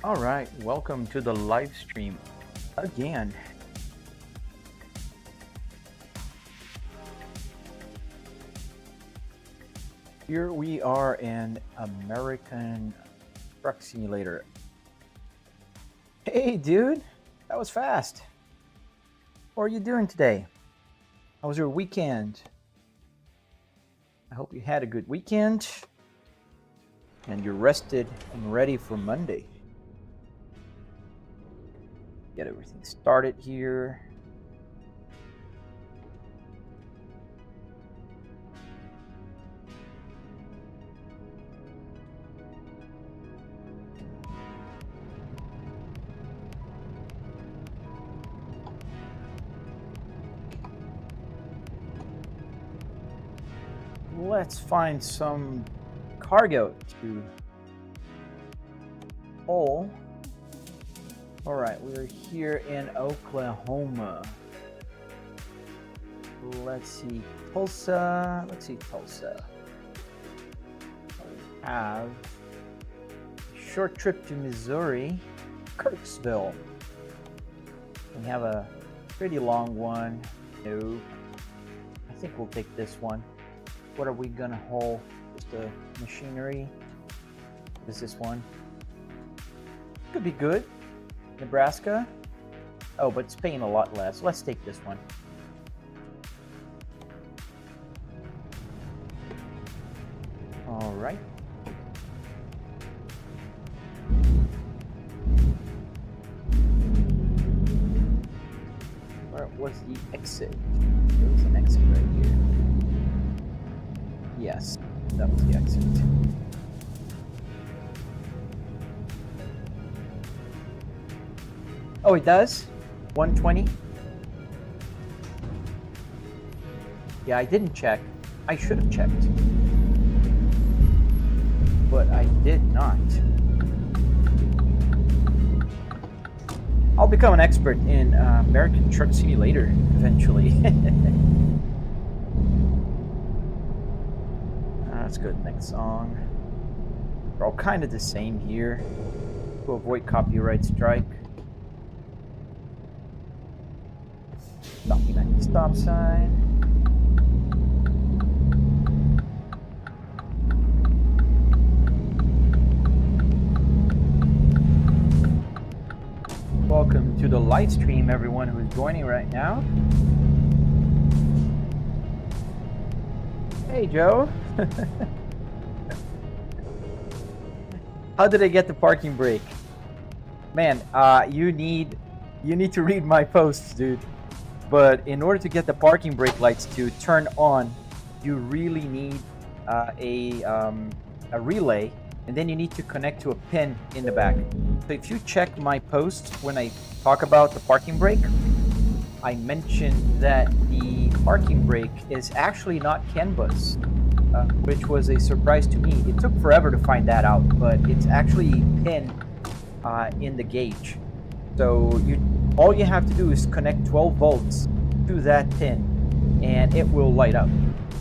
All right, welcome to the live stream again. Here we are in American Truck Simulator. Hey, dude, that was fast. How are you doing today? How was your weekend? I hope you had a good weekend and you're rested and ready for Monday. Get everything started here. Let's find some cargo to haul. All right, we're here in Oklahoma. Let's see, Tulsa. We have a short trip to Missouri, Kirksville. We have a pretty long one. No, I think we'll take this one. What are we gonna haul? Just the machinery. What is this one? Could be good. Nebraska. Oh, but it's paying a lot less. Let's take this one. All right. Where was the exit? There was an exit right here. Yes, that was the exit. Oh, it does? 120? Yeah, I didn't check. I should have checked. But I did not. I'll become an expert in American Truck Simulator eventually. That's good. Next song. They're all kind of the same here to avoid copyright strike. Stopping at the stop sign. Welcome to the live stream, everyone who's joining right now. Hey, Joe. How did I get the parking brake? Man, you need to read my posts, dude. But in order to get the parking brake lights to turn on, you really need a relay, and then you need to connect to a pin in the back. So if you check my post when I talk about the parking brake, I mentioned that the parking brake is actually not CAN bus, which was a surprise to me. It took forever to find that out, but it's actually pinned in the gauge. So all you have to do is connect 12 volts to that pin and it will light up.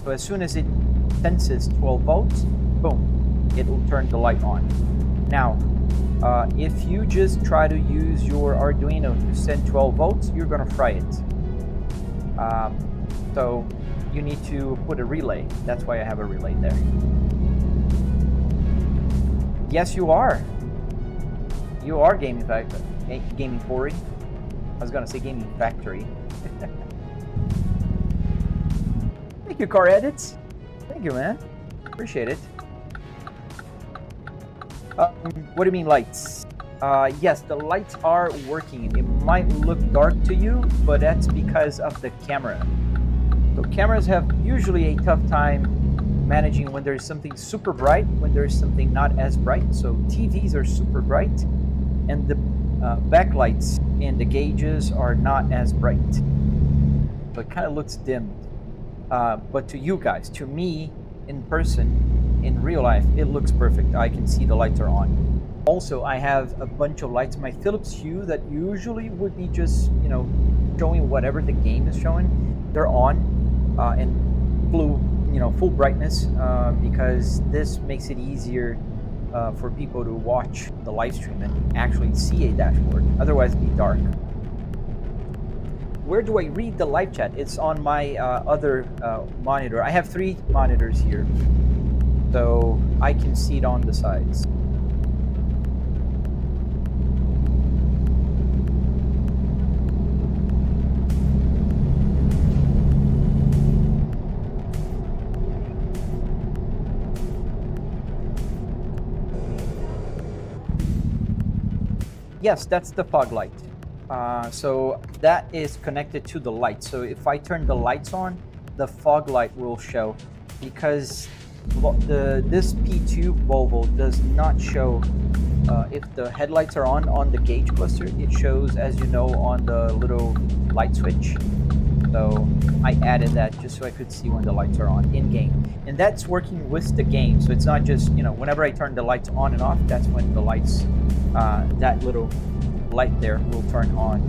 So as soon as it senses 12 volts, boom, it will turn the light on. Now, if you just try to use your Arduino to send 12 volts, you're gonna fry it. So you need to put a relay. That's why I have a relay there. Yes, you are. You are Gaming Factory. I was gonna say Gaming Factory. Thank you, Car Edits. Thank you, man. Appreciate it. What do you mean lights? Yes, the lights are working. It might look dark to you, but that's because of the camera. So cameras have usually a tough time managing when there's something super bright, when there's something not as bright. So TVs are super bright, and the backlights in the gauges are not as bright. So it kind of looks dimmed. But to you guys, to me, in person, in real life, it looks perfect. I can see the lights are on. Also, I have a bunch of lights. My Philips Hue that usually would be just, showing whatever the game is showing, they're on in full brightness because this makes it easier for people to watch the live stream and actually see a dashboard. Otherwise, it'd be dark. Where do I read the live chat? It's on my other monitor. I have 3 monitors here, so I can see it on the sides. Yes, that's the fog light. So that is connected to the light. So if I turn the lights on, the fog light will show, because this P2 Volvo does not show if the headlights are on the gauge cluster. It shows, as you know, on the little light switch. So I added that just so I could see when the lights are on in game, and that's working with the game. So it's not just, you know, whenever I turn the lights on and off, that's when the lights, that little light there will turn on.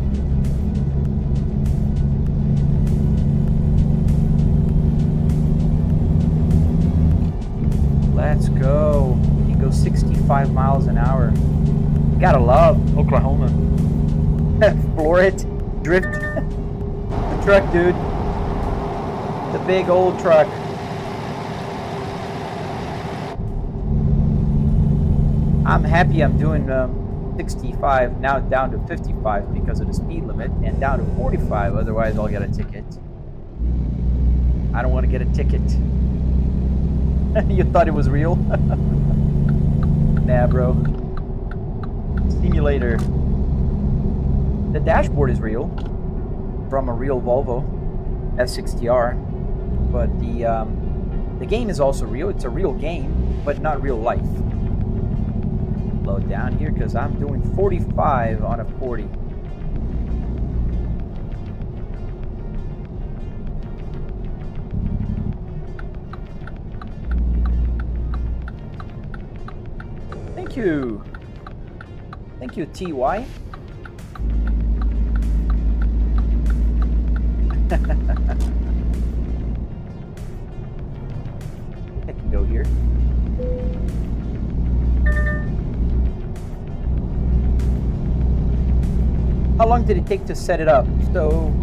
Let's go. It goes 65 miles an hour. Gotta love Oklahoma. Floor it, drift. The truck, dude. The big old truck. I'm happy I'm doing 65, now down to 55 because of the speed limit, and down to 45, otherwise I'll get a ticket. I don't want to get a ticket. You thought it was real? Nah, bro. Simulator. The dashboard is real, from a real Volvo S60R, but the game is also real. It's a real game, but not real life. Load down here because I'm doing 45 on a 40. Thank you. Thank you, TY. I can go here. How long did it take to set it up? So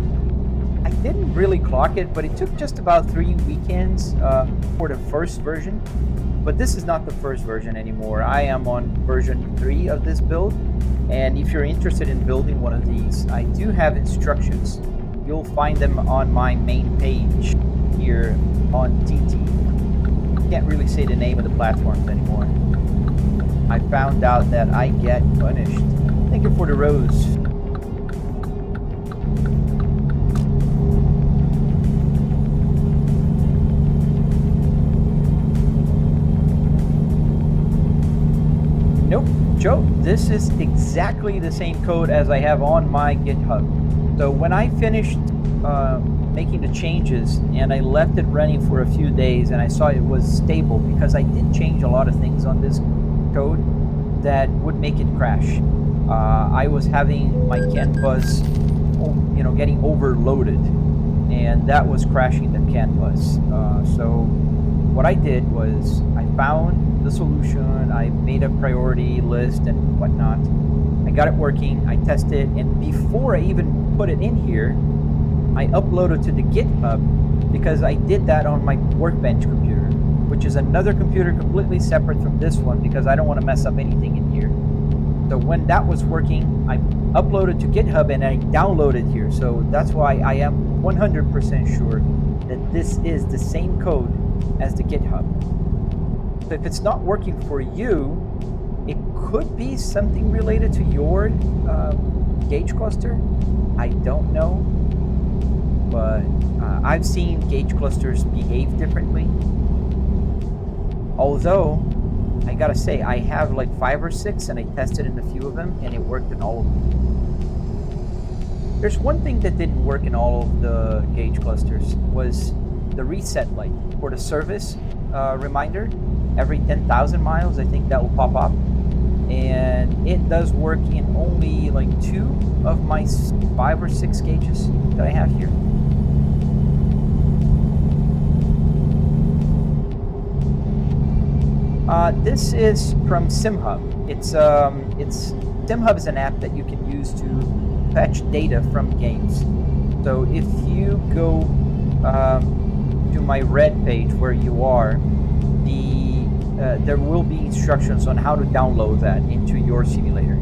I didn't really clock it, but it took just about 3 weekends for the first version. But this is not the first version anymore. I am on version 3 of this build. And if you're interested in building one of these, I do have instructions. You'll find them on my main page here on TT. Can't really say the name of the platforms anymore. I found out that I get punished. Thank you for the rose. Nope, Joe, this is exactly the same code as I have on my GitHub. So when I finished making the changes and I left it running for a few days and I saw it was stable, because I did change a lot of things on this code that would make it crash. I was having my CAN bus, you know, getting overloaded, and that was crashing the CAN bus. So what I did was I found the solution, I made a priority list and whatnot. I got it working, I tested, and before I even put it in here, I uploaded to the GitHub, because I did that on my Workbench computer, which is another computer completely separate from this one, because I don't want to mess up anything in here. So when that was working, I uploaded to GitHub and I downloaded here. So that's why I am 100% sure that this is the same code as the GitHub. So if it's not working for you, it could be something related to your gauge cluster. I don't know, but I've seen gauge clusters behave differently. Although, I gotta say, I have like 5 or 6 and I tested in a few of them and it worked in all of them. There's one thing that didn't work in all of the gauge clusters, was the reset light for the service reminder. Every 10,000 miles, I think that will pop up. And it does work in only like 2 of my 5 or 6 gauges that I have here. This is from SimHub. It's SimHub is an app that you can use to fetch data from games. So if you go to my red page where you are, there will be instructions on how to download that into your simulator.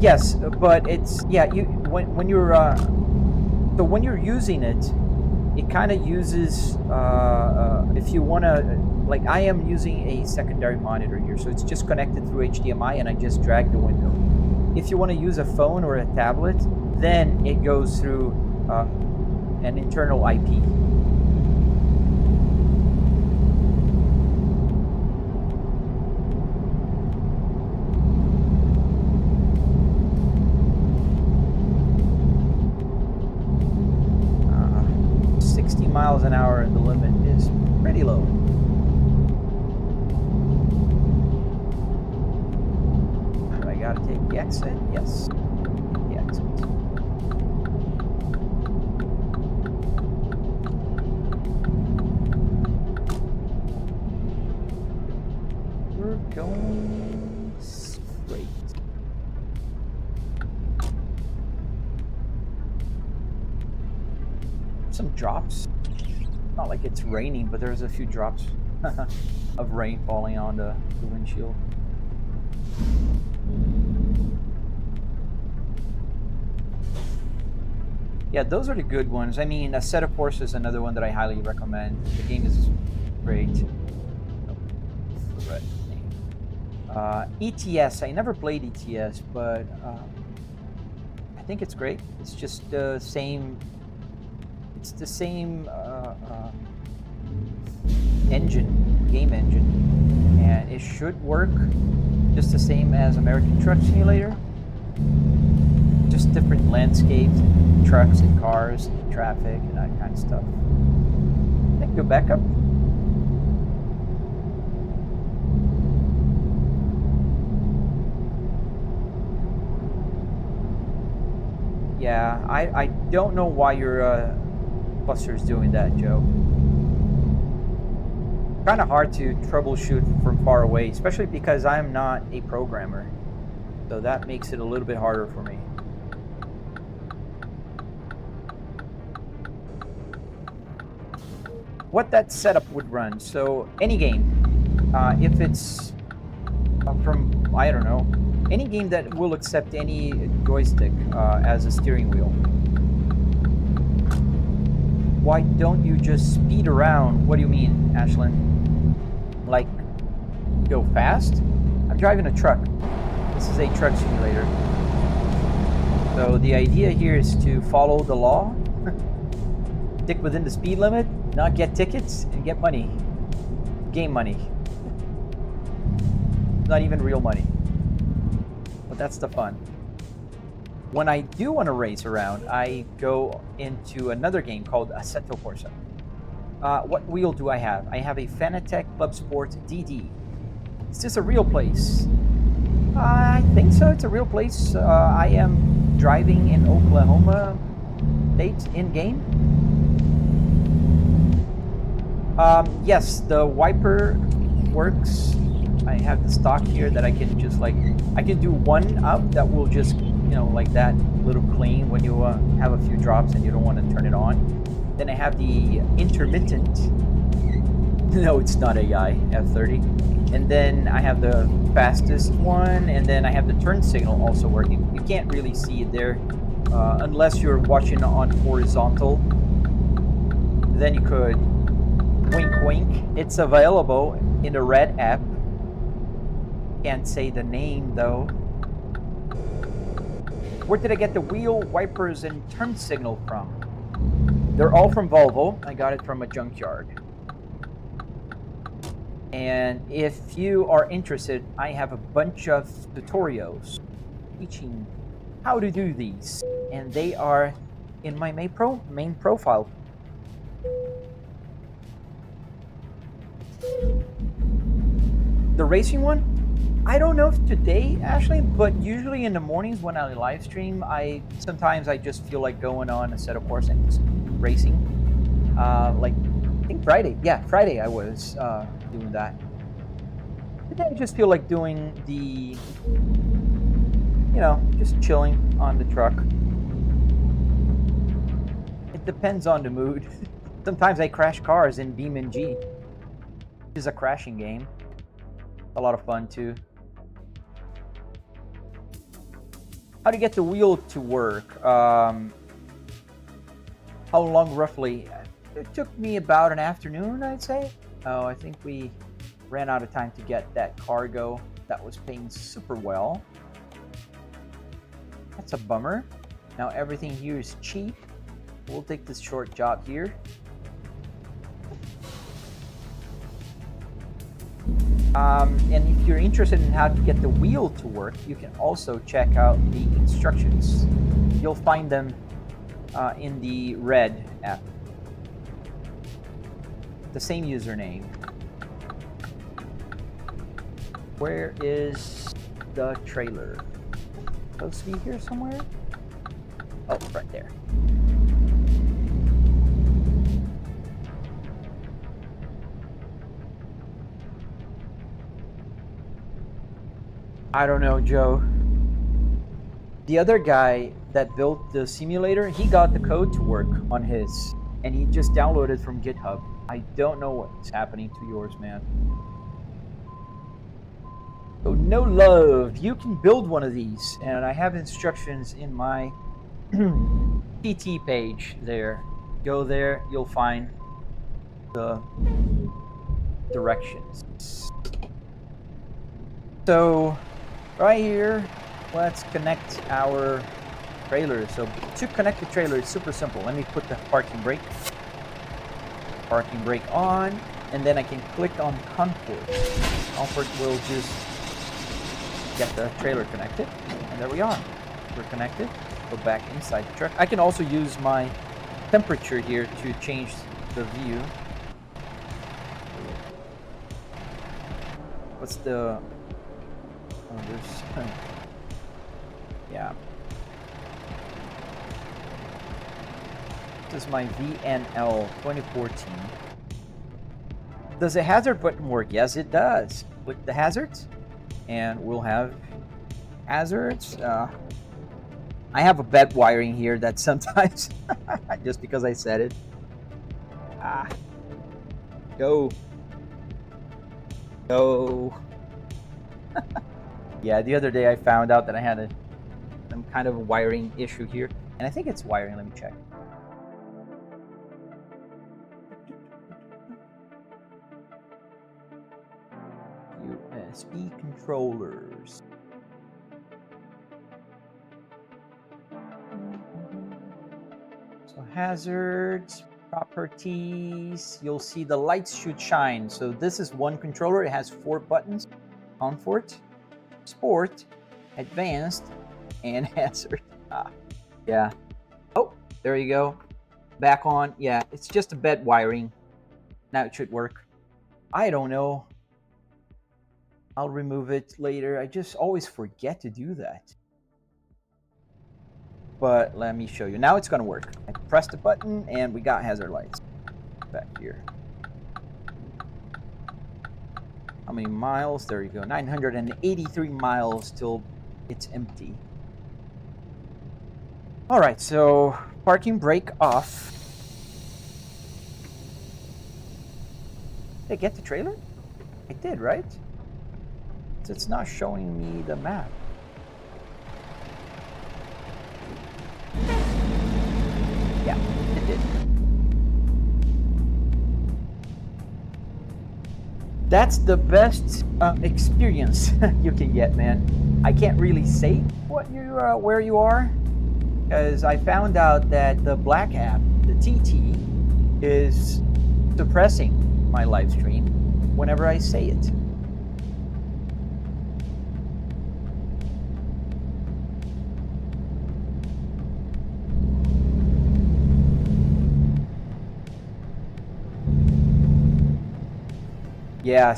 Yes, but it's when you're so when you're using it, it kind of uses if you want to, like I am using a secondary monitor here, so it's just connected through HDMI and I just drag the window. If you want to use a phone or a tablet, then it goes through an internal IP. 60 miles an hour, the limit is pretty low. Do I gotta take the exit? Yes, the exit. We're going straight. Some drops. Not like it's raining, but there's a few drops of rain falling on the windshield. Yeah, those are the good ones. I mean, Assetto Corsa is another one that I highly recommend. The game is great. ETS, I never played ETS, but I think it's great. It's just the same. It's the same game engine, and it should work just the same as American Truck Simulator. Just different landscapes, trucks and cars, and traffic, and that kind of stuff. I think go back up. Yeah, I don't know why your cluster is doing that, Joe. Kind of hard to troubleshoot from far away, especially because I'm not a programmer. So that makes it a little bit harder for me. What that setup would run, so any game, if it's from, I don't know, any game that will accept any joystick as a steering wheel. Why don't you just speed around? What do you mean, Ashlyn? Like, go fast? I'm driving a truck. This is a truck simulator. So the idea here is to follow the law, stick within the speed limit, not get tickets, and get money. Game money. Not even real money. But that's the fun. When I do want to race around, I go into another game called Assetto Corsa. What wheel do I have? I have a Fanatec Club Sport DD. Is this a real place? I think so. It's a real place. I am driving in Oklahoma State in-game. Yes, the wiper works. I have the stock here that I can just like, I can do one up that will just, you know, like that little clean when you have a few drops and you don't want to turn it on. Then I have the intermittent. No, it's not AI, F30. And then I have the fastest one, and then I have the turn signal also working. You can't really see it there unless you're watching on horizontal. Then you could wink wink. It's available in the Red app. Can't say the name though. Where did I get the wheel, wipers, and turn signal from? They're all from Volvo. I got it from a junkyard. And if you are interested, I have a bunch of tutorials teaching how to do these. And they are in my main profile. The racing one? I don't know if today, Ashley, but usually in the mornings when I live stream, sometimes I just feel like going on a set of course and just racing. Like I think Friday, yeah, Friday I was doing that. Today I just feel like doing the, just chilling on the truck. It depends on the mood. Sometimes I crash cars in BeamNG, which is a crashing game. A lot of fun too. How to get the wheel to work? How long roughly? It took me about an afternoon, I'd say. Oh, I think we ran out of time to get that cargo that was paying super well. That's a bummer. Now everything here is cheap. We'll take this short job here. And if you're interested in how to get the wheel to work, you can also check out the instructions. You'll find them in the Red app. The same username. Where is the trailer? Supposed to be here somewhere? Oh, right there. I don't know, Joe. The other guy that built the simulator, he got the code to work on his, and he just downloaded from GitHub. I don't know what's happening to yours, man. So no love, you can build one of these, and I have instructions in my PT page there. Go there, you'll find the directions. So right here, let's connect our trailer. So to connect the trailer, it's super simple. Let me put the parking brake on, and then I can click on Comfort. Comfort will just get the trailer connected, and there we are. We're connected. Go back inside the truck. I can also use my temperature here to change the view. What's the... Oh, there's... yeah. This is my VNL 2014. Does the hazard button work? Yes, it does. Click the hazards, and we'll have hazards. I have a bad wiring here that sometimes, just because I said it. Go. Go. Yeah, the other day I found out that I had some kind of a wiring issue here, and I think it's wiring. Let me check. USB controllers. So hazards, properties, you'll see the lights should shine. So this is one controller. It has 4 buttons: Comfort, Sport, Advanced, and Hazard. Yeah. Oh, there you go. Back on. Yeah, it's just a bad wiring. Now it should work. I don't know. I'll remove it later. I just always forget to do that. But let me show you. Now it's going to work. I press the button and we got hazard lights back here. How many miles? There you go. 983 miles till it's empty. All right, so parking brake off. Did I get the trailer? I did, right? So it's not showing me the map. Yeah, it did. That's the best experience you can get, man. I can't really say what you where you are, because I found out that the Black app, the TT, is suppressing my live stream whenever I say it. Yeah,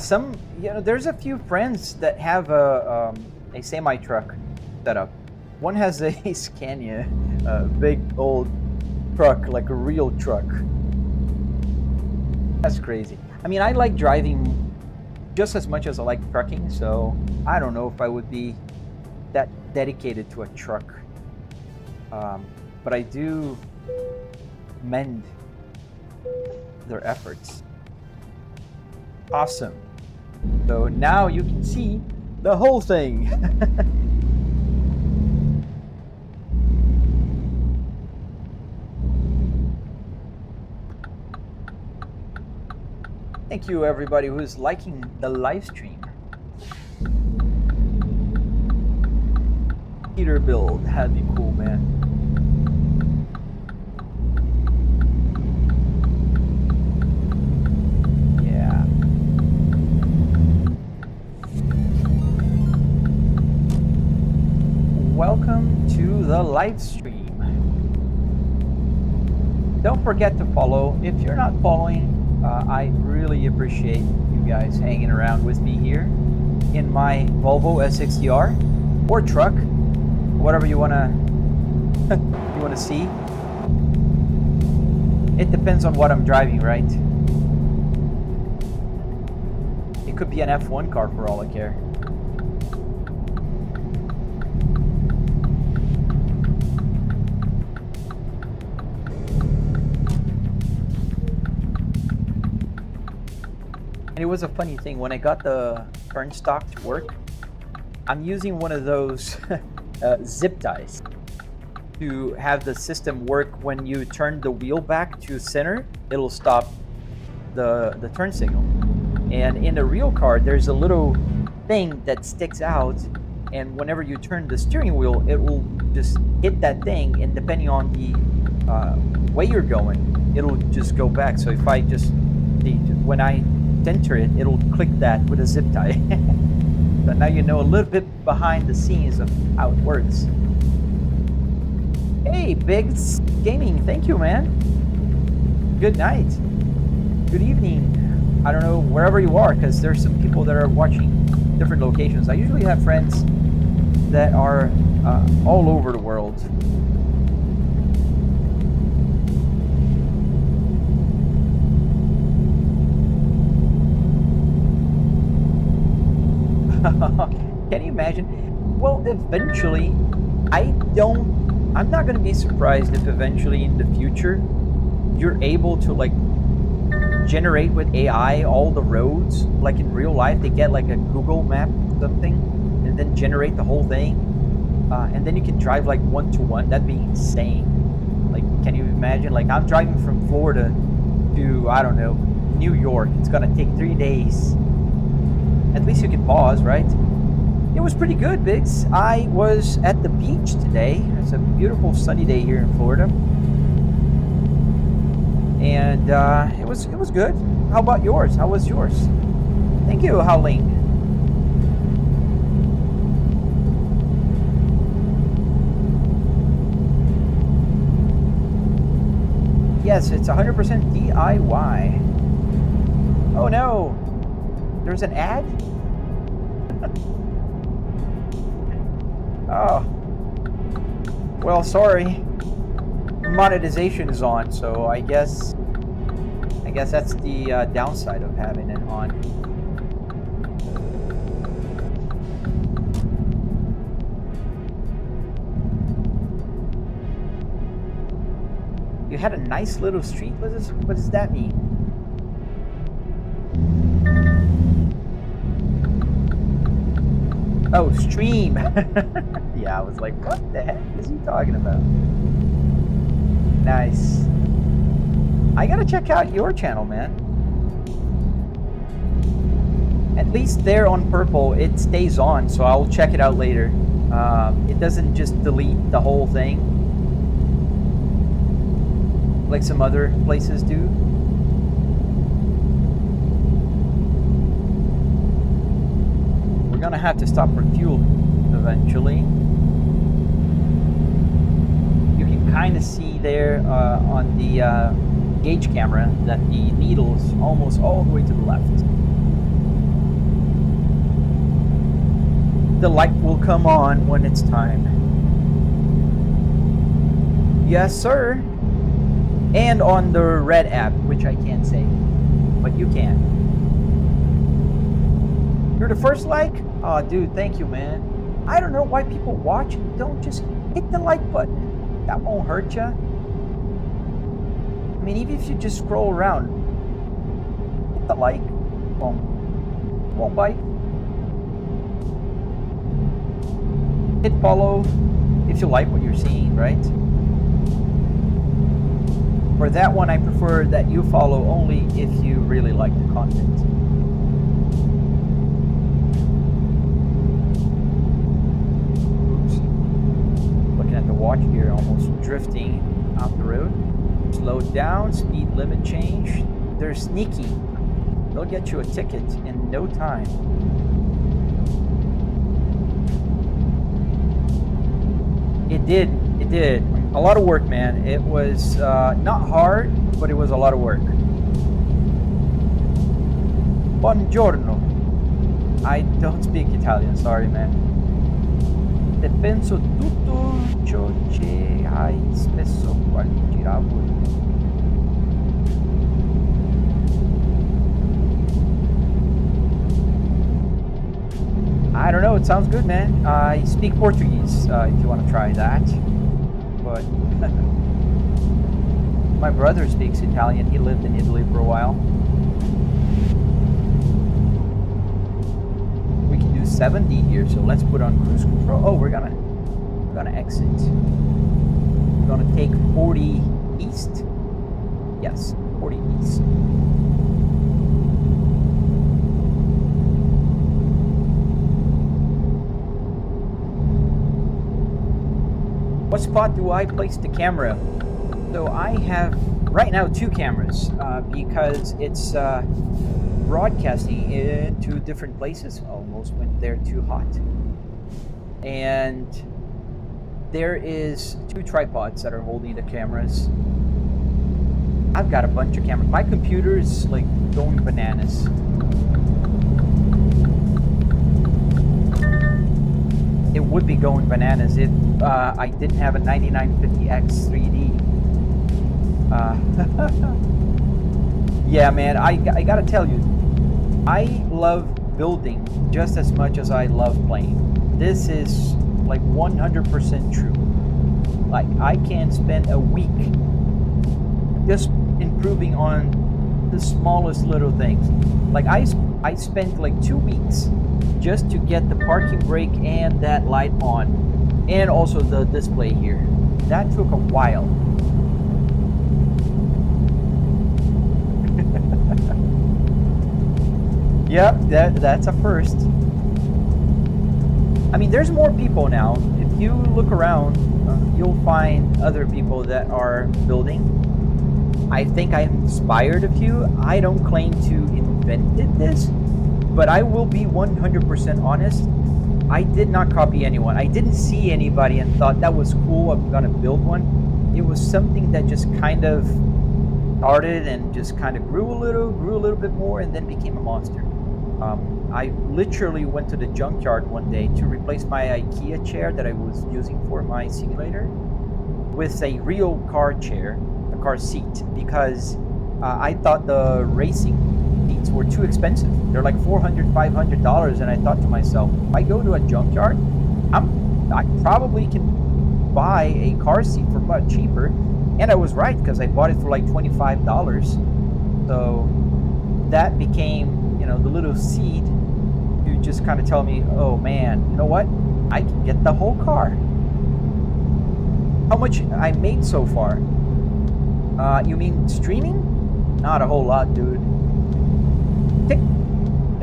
there's a few friends that have a semi truck setup. One has a Scania, a big old truck, like a real truck. That's crazy. I mean, I like driving just as much as I like trucking, so I don't know if I would be that dedicated to a truck. But I do commend their efforts. Awesome. So now you can see the whole thing. Thank you everybody who's liking the live stream. Peterbilt, that'd be cool, man. Yeah. Welcome to the live stream. Don't forget to follow. If you're not following, I really appreciate you guys hanging around with me here in my Volvo S60R or truck, whatever you wanna see. It depends on what I'm driving, right? It could be an F1 car for all I care. And it was a funny thing, when I got the turn stock to work, I'm using one of those zip ties to have the system work. When you turn the wheel back to center, it'll stop the turn signal. And in the real car, there's a little thing that sticks out, and whenever you turn the steering wheel, it will just hit that thing, and depending on the way you're going, it'll just go back. So if I just, when I center it, it'll click that with a zip tie. But now you know a little bit behind the scenes of how it works. Hey, Biggs Gaming, thank you, man. Good night. Good evening. I don't know, wherever you are, because there's some people that are watching different locations. I usually have friends that are all over the world. Can you imagine? Well, eventually, I'm not going to be surprised if eventually in the future you're able to like generate with AI all the roads, like in real life. They get like a Google map or something and then generate the whole thing, and then you can drive like one-to-one. That'd be insane. Like, can you imagine? Like, I'm driving from Florida to, I don't know, New York. It's gonna take 3 days. At least you can pause, right? It was pretty good, Biggs. I was at the beach today. It's a beautiful sunny day here in Florida, and it was good. How about yours? How was yours? Thank you, Howling. Yes, it's 100% DIY. Oh no, there's an ad? Oh, well, sorry. Monetization is on, so I guess that's the downside of having it on. You had a nice little street. What does that mean? Oh, stream. Yeah, I was like, what the heck is he talking about? Nice. I gotta check out your channel, man. At least there on purple, it stays on, so I'll check it out later. It doesn't just delete the whole thing like some other places do. We're gonna have to stop for fuel eventually. You can kind of see there on the gauge camera that the needle's almost all the way to the left. the light will come on when it's time. Yes, sir. And on the Red app, which I can't say, but you can. You're the first like? Oh, dude, thank you, man. I don't know why people watch and don't just hit the like button. That won't hurt ya. I mean, even if you just scroll around, hit the like. Won't bite. Hit follow if you like what you're seeing, right? For that one, I prefer that you follow only if you really like the content. Oops. Looking at the watch here, almost drifting off the road. Slow down, speed limit change. They're sneaky. They'll get you a ticket in no time. It did. A lot of work, man. It was not hard, but it was a lot of work. Buongiorno. I don't speak Italian, sorry, man. Te penso tutto ciò che hai spesso quando giravo. I don't know, it sounds good, man. I speak Portuguese, if you want to try that. But my brother speaks Italian. He lived in Italy for a while. We can do 70 here, so let's put on cruise control. Oh, we're gonna exit. We're gonna take 40 east. Yes, 40 east. What spot do I place the camera? So I have right now 2 cameras because it's broadcasting in 2 different places almost when they're too hot. And there is 2 tripods that are holding the cameras. I've got a bunch of cameras. My computer is like going bananas. It would be going bananas if I didn't have a 9950X 3D. Yeah, man, I gotta tell you, I love building just as much as I love playing. This is like 100% true. Like, I can spend a week just improving on the smallest little things. Like, I spent like 2 weeks just to get the parking brake and that light on, and also the display here. That took a while. Yep, that's a first. I mean, there's more people now. If you look around, you'll find other people that are building. I think I inspired a few. I don't claim to invented this, but I will be 100% honest. I did not copy anyone. I didn't see anybody and thought that was cool, I'm gonna build one. It was something that just kind of started and just kind of grew a little bit more, and then became a monster. I literally went to the junkyard one day to replace my IKEA chair that I was using for my simulator with a real car chair, a car seat, because I thought the racing seats were too expensive. They're like $400, $500, and I thought to myself, if I go to a junkyard, I probably can buy a car seat for much cheaper. And I was right, because I bought it for like $25. So that became, the little seed to just kind of tell me, oh man, you know what? I can get the whole car. How much I made so far? You mean streaming? Not a whole lot, dude.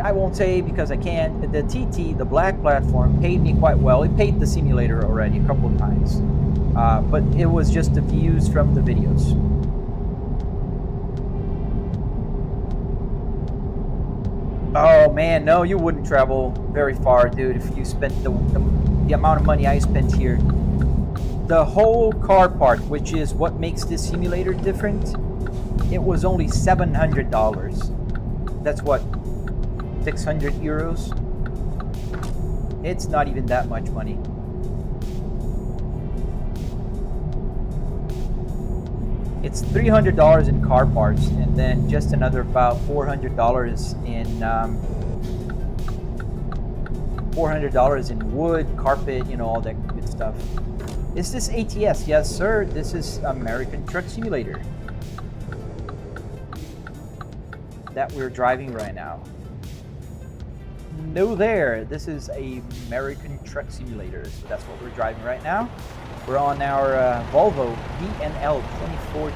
I won't say because I can't. The TT, the black platform, paid me quite well. It paid the simulator already a couple of times. But it was just the views from the videos. Oh man, no, you wouldn't travel very far, dude, if you spent the amount of money I spent here. The whole car part, which is what makes this simulator different, it was only $700. That's what, 600 euros? It's not even that much money. It's $300 in car parts, and then just another about $400 in wood, carpet, you know, all that good stuff. Is this ATS? Yes, sir. This is American Truck Simulator that we're driving right now. No there. This is a American Truck Simulator. So that's what we're driving right now. We're on our Volvo VNL 2014.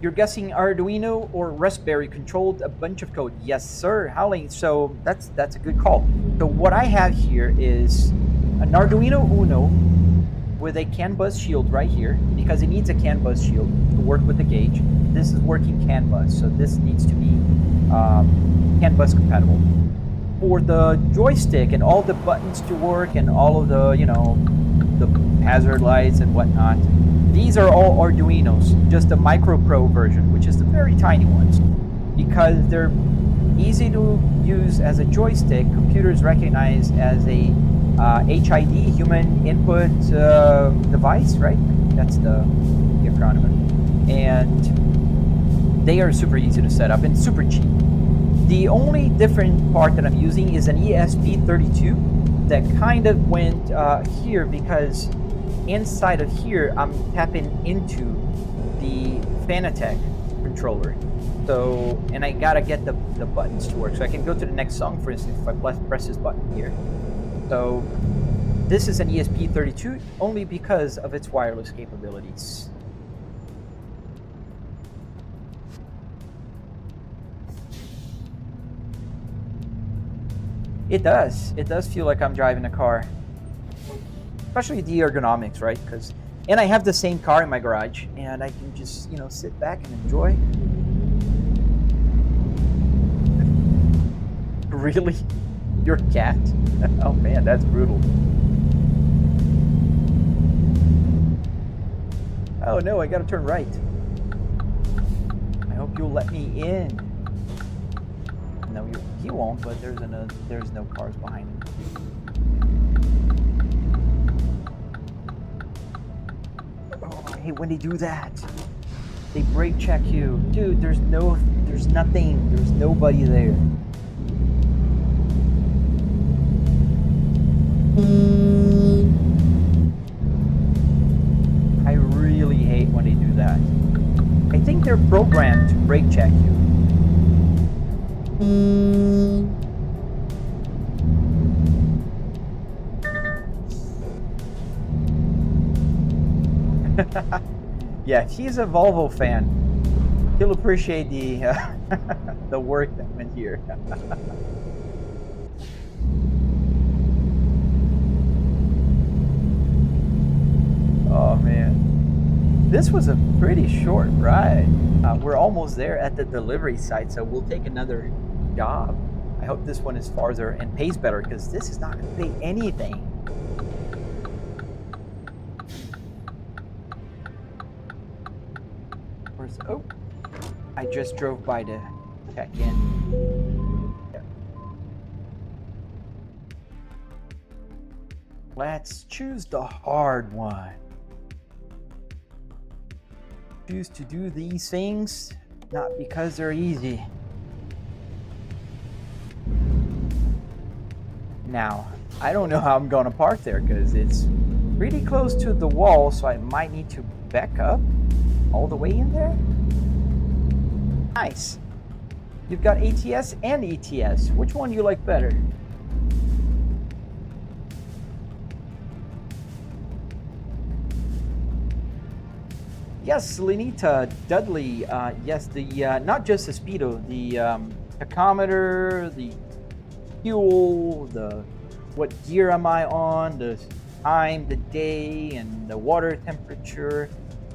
You're guessing Arduino or Raspberry controlled a bunch of code? Yes, sir, Howling. So that's a good call. So what I have here is an Arduino Uno with a CAN bus shield right here, because it needs a CAN bus shield to work with the gauge. This is working CAN bus, so this needs to be CAN bus compatible. For the joystick and all the buttons to work and all of the, you know, the hazard lights and whatnot, these are all Arduinos, just the Micro Pro version, which is the very tiny ones. Because they're easy to use as a joystick, computers recognize as a HID, human input device, right? That's the acronym. And they are super easy to set up and super cheap. The only different part that I'm using is an ESP32 that kind of went here, because inside of here I'm tapping into the Fanatec controller. So, and I gotta get the buttons to work. So I can go to the next song, for instance, if I press this button here. So this is an ESP32 only because of its wireless capabilities. It does feel like I'm driving a car. Especially the ergonomics, right? And I have the same car in my garage, and I can just, you know, sit back and enjoy. Really? Your cat? Oh man, that's brutal. Oh no, I gotta turn right. I hope you'll let me in. No, he won't, but there's no cars behind him. Oh, I hate when they do that. They brake check you. Dude, there's nothing. There's nobody there. I really hate when they do that. I think they're programmed to brake check you. Yeah, if he's a Volvo fan, he'll appreciate the the work that went here. Oh man, this was a pretty short ride. We're almost there at the delivery site, so we'll take another job. I hope this one is farther and pays better, because this is not going to pay anything. Oh, I just drove by to check in. Yeah. Let's choose the hard one. Choose to do these things, not because they're easy. Now, I don't know how I'm going to park there, because it's pretty close to the wall, so I might need to back up all the way in there. Nice. You've got ATS and ETS. Which one do you like better? Yes, Lenita, Dudley. Yes, the not just the speedo, the tachometer, the fuel, the what gear am I on, the time, the day, and the water temperature.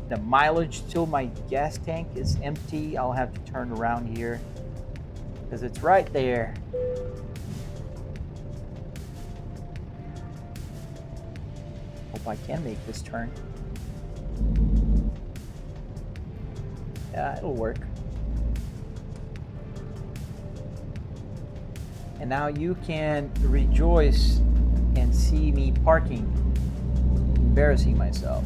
The mileage till my gas tank is empty. I'll have to turn around here because it's right there. Hope I can make this turn. Yeah, it'll work. And now you can rejoice and see me parking, embarrassing myself.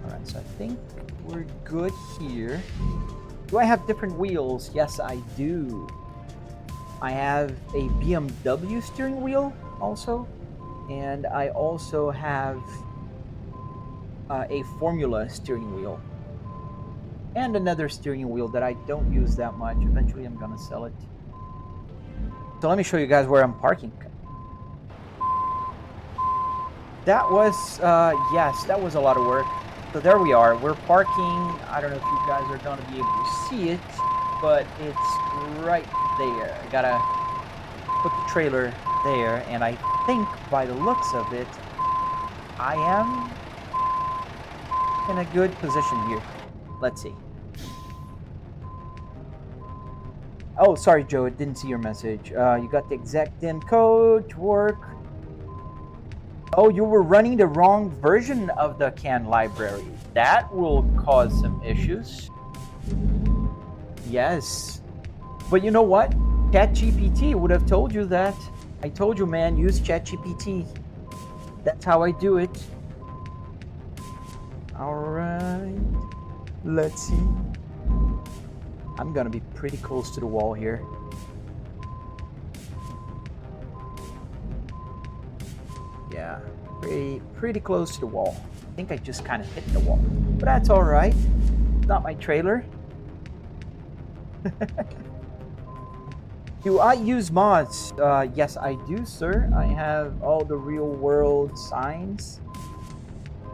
All right, so I think we're good here. Do I have different wheels? Yes, I do. I have a BMW steering wheel also, and I also have a Formula steering wheel, and another steering wheel that I don't use that much. Eventually I'm gonna sell it. So let me show you guys where I'm parking. That was, yes, that was a lot of work. So there we are. We're parking. I don't know if you guys are going to be able to see it, but it's right there. I gotta put the trailer there, and I think by the looks of it, I am in a good position here. Let's see. Oh, sorry, Joe. I didn't see your message. You got the exact DIN code to work. Oh, you were running the wrong version of the CAN library. That will cause some issues. Yes. But you know what? ChatGPT would have told you that. I told you, man, use ChatGPT. That's how I do it. All right. Let's see. I'm gonna be pretty close to the wall here. Yeah, pretty close to the wall. I think I just kind of hit the wall, but that's all right. Not my trailer. Do I use mods? Yes, I do, sir. I have all the real world signs,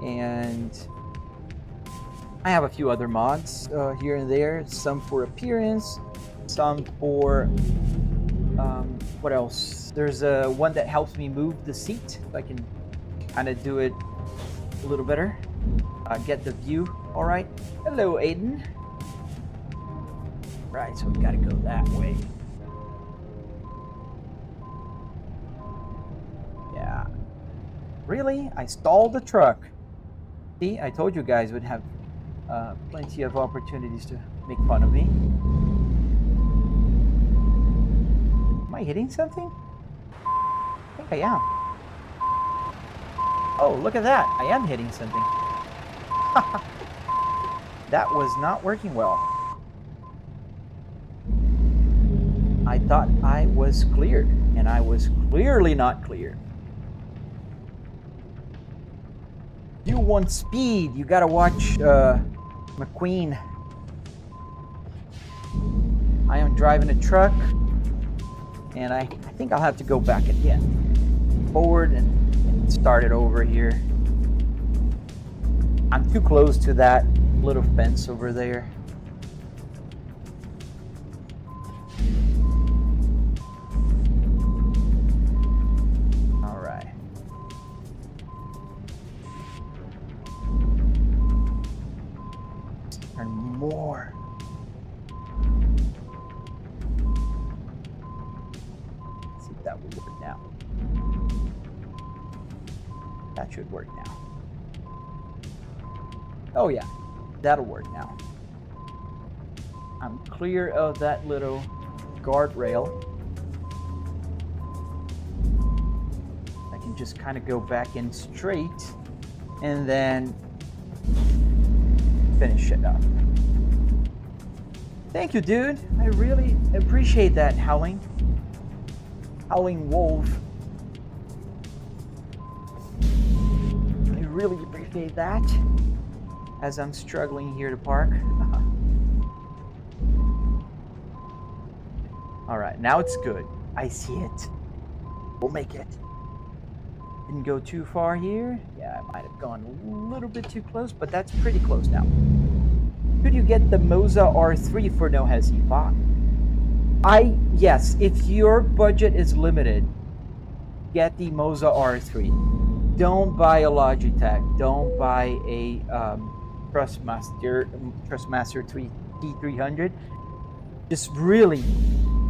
and I have a few other mods here and there. Some for appearance, some for what else? There's one that helps me move the seat, so I can kind of do it a little better. Get the view. All right. Hello, Aiden. Right, so we gotta go that way. Yeah. Really? I stalled the truck. See, I told you guys would have plenty of opportunities to make fun of me. Am I hitting something? I think I am. Oh, look at that. I am hitting something. That was not working well. I thought I was cleared, and I was clearly not cleared. You want speed, you gotta watch McQueen. I am driving a truck, and I think I'll have to go back again. Forward and start it over here. I'm too close to that little fence over there. All right. Turn more. Let's see if that will work now. That should work now. Oh yeah, that'll work now. I'm clear of that little guardrail. I can just kind of go back in straight and then finish it up. Thank you, dude. I really appreciate that, Howling Wolf. I really appreciate that, as I'm struggling here to park. All right, now it's good. I see it. We'll make it. Didn't go too far here. Yeah, I might have gone a little bit too close, but that's pretty close now. Could you get the Moza R3 for no hesi? Yes, if your budget is limited, get the Moza R3. Don't buy a Logitech. Don't buy a Trustmaster T300. Just really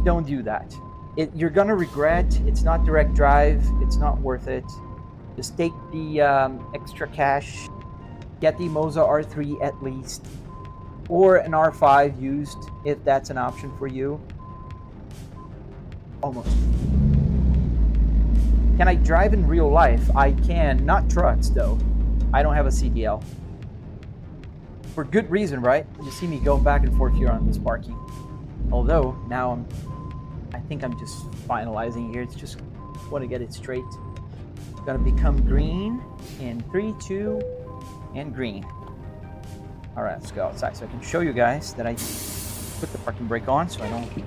don't do that. You're gonna regret. It's not direct drive. It's not worth it. Just take the extra cash. Get the Moza R3 at least, or an R5 used if that's an option for you. Almost. Can I drive in real life? I can, not trucks though. I don't have a CDL. For good reason, right? You see me going back and forth here on this parking. Although, now I think I'm just finalizing here. It's just want to get it straight. It's gonna become green in 3, 2, and green. All right, let's go outside so I can show you guys that I put the parking brake on so I don't...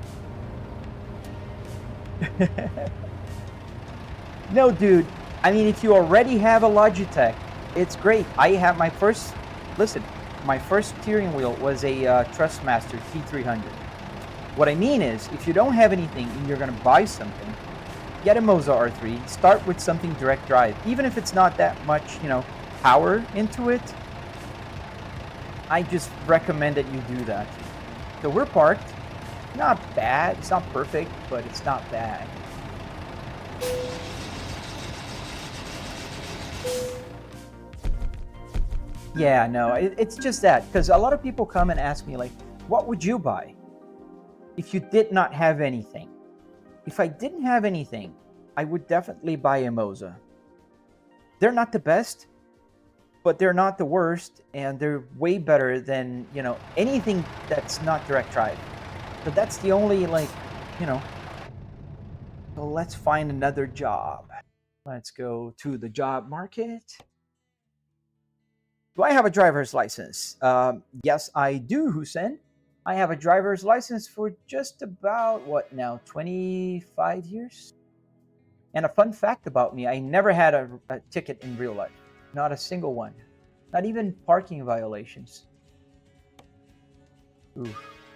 No, dude. I mean, if you already have a Logitech, it's great. I have my first... Listen, my first steering wheel was a Trustmaster T300. What I mean is, if you don't have anything and you're going to buy something, get a Moza R3, start with something direct drive. Even if it's not that much, power into it, I just recommend that you do that. So we're parked. Not bad. It's not perfect, but it's not bad. Yeah, no, it's just that. Because a lot of people come and ask me, like, what would you buy if you did not have anything? If I didn't have anything, I would definitely buy a Moza. They're not the best, but they're not the worst, and they're way better than, anything that's not direct drive. So that's the only, so let's find another job. Let's go to the job market. Do I have a driver's license? Yes, I do, Hussein. I have a driver's license for just about, 25 years? And a fun fact about me, I never had a ticket in real life. Not a single one. Not even parking violations. Ooh,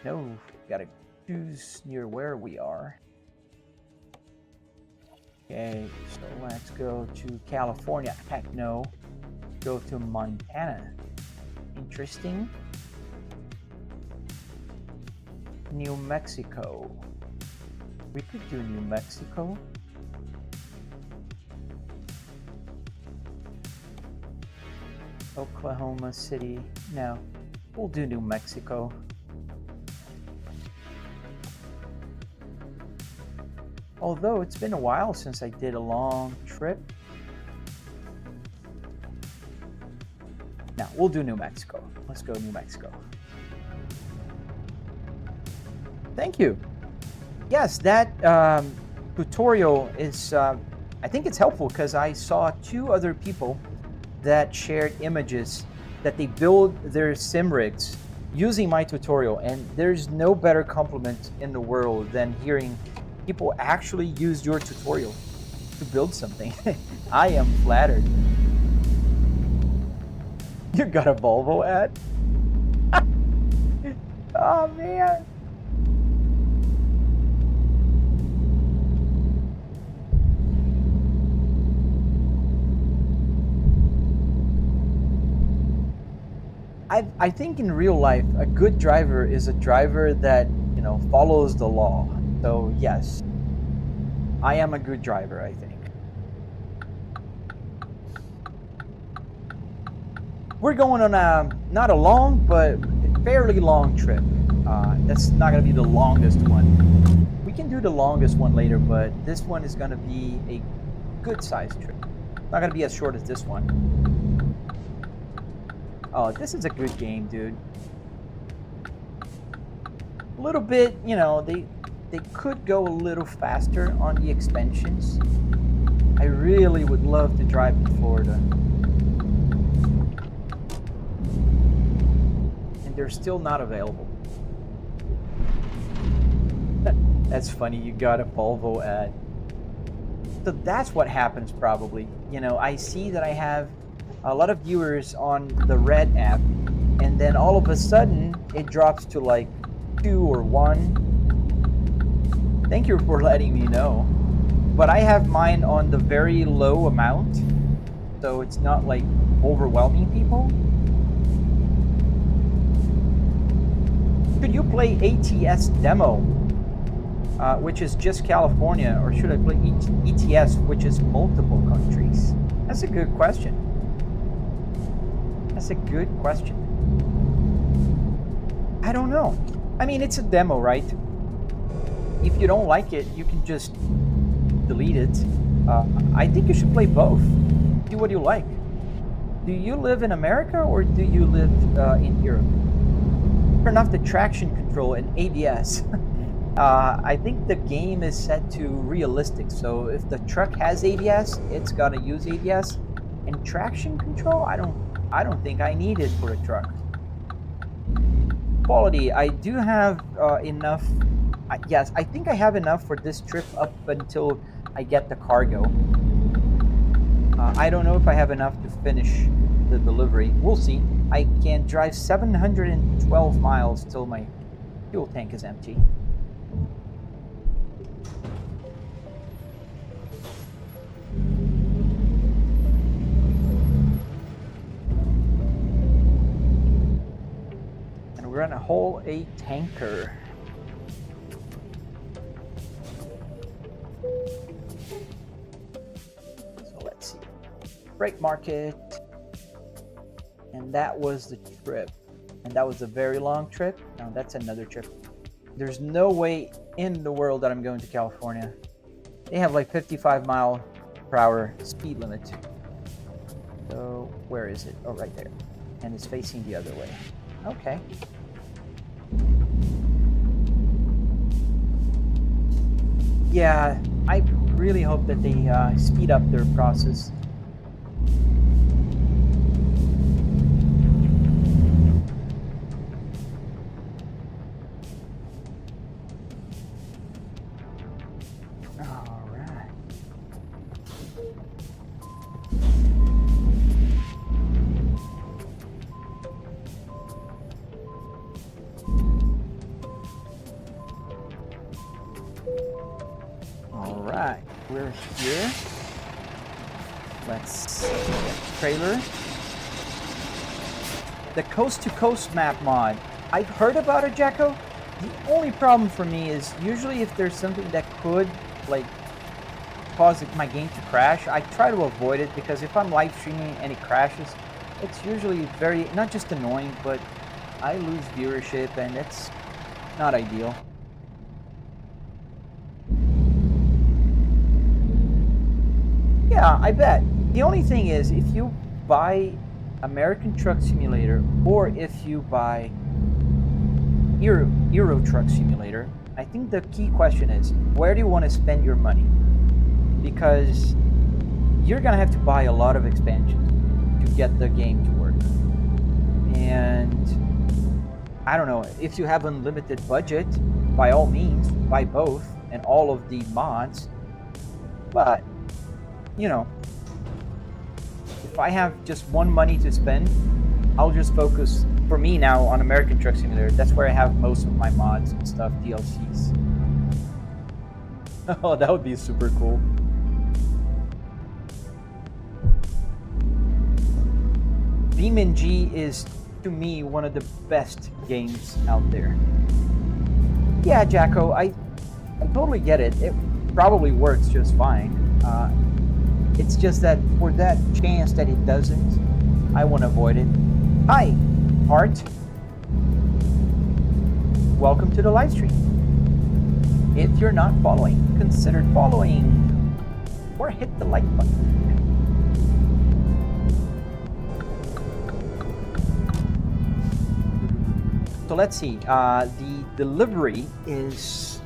no. Gotta choose near where we are. Okay, so let's go to California. Heck no. Go to Montana. Interesting. New Mexico. We could do New Mexico. Oklahoma City. No, we'll do New Mexico. Although it's been a while since I did a long trip. Now, we'll do New Mexico. Let's go New Mexico. Thank you. Yes, that tutorial is, I think it's helpful because I saw 2 other people that shared images that they build their sim rigs using my tutorial, and there's no better compliment in the world than hearing people actually use your tutorial to build something. I am flattered. You got a Volvo ad? Oh man. I think in real life, a good driver is a driver that, follows the law. So yes, I am a good driver, I think. We're going on not a long, but a fairly long trip. That's not going to be the longest one. We can do the longest one later, but this one is going to be a good sized trip. Not going to be as short as this one. Oh, this is a good game, dude. A little bit, they could go a little faster on the expansions. I really would love to drive in Florida. And they're still not available. That's funny, you got a Volvo ad. So that's what happens probably. I see that I have a lot of viewers on the Red app, and then all of a sudden it drops to like 2 or 1. Thank you for letting me know. But I have mine on the very low amount, so it's not like overwhelming people. Could you play ATS demo, which is just California, or should I play ETS, which is multiple countries? That's a good question. That's a good question. I don't know. I mean, it's a demo, right? if you don't like it, you can just delete it. I think you should play both. Do what you like. Do you live in America or do you live in Europe? Turn off the traction control and ABS. I think the game is set to realistic, so if the truck has ABS, it's gotta use ABS. And traction control, I don't think I need it for a truck. Quality, I do have enough. Yes, I think I have enough for this trip up until I get the cargo. I don't know if I have enough to finish the delivery. We'll see. I can drive 712 miles till my fuel tank is empty. And we're gonna haul a tanker. So let's see. Freight market. And that was the trip. And that was a very long trip. No, that's another trip. There's no way in the world that I'm going to California. They have like 55-mile-per-hour speed limit. So where is it? Oh, right there. And it's facing the other way. Okay. Yeah, I really hope that they speed up their process. Alright, we're here. Let's trailer. The Coast to Coast map mod. I've heard about it, Jacko. The only problem for me is usually if there's something that could like cause my game to crash, I try to avoid it because if I'm live streaming and it crashes, it's usually very, not just annoying, but I lose viewership and it's not ideal. Yeah, I bet. The only thing is, if you buy American Truck Simulator, or if you buy Euro Truck Simulator, I think the key question is, where do you want to spend your money? Because you're going to have to buy a lot of expansions to get the game to work. And I don't know, if you have unlimited budget, by all means, buy both and all of the mods. But you know, if I have just one money to spend, I'll just focus, for me now, on American Truck Simulator. That's where I have most of my mods and stuff, DLCs. Oh, that would be super cool. BeamNG is, to me, one of the best games out there. Yeah, Jacko, I totally get it. It probably works just fine. It's just that for that chance that it doesn't, I want to avoid it. Hi, Art. Welcome to the live stream. If you're not following, consider following or hit the like button. So let's see. The delivery is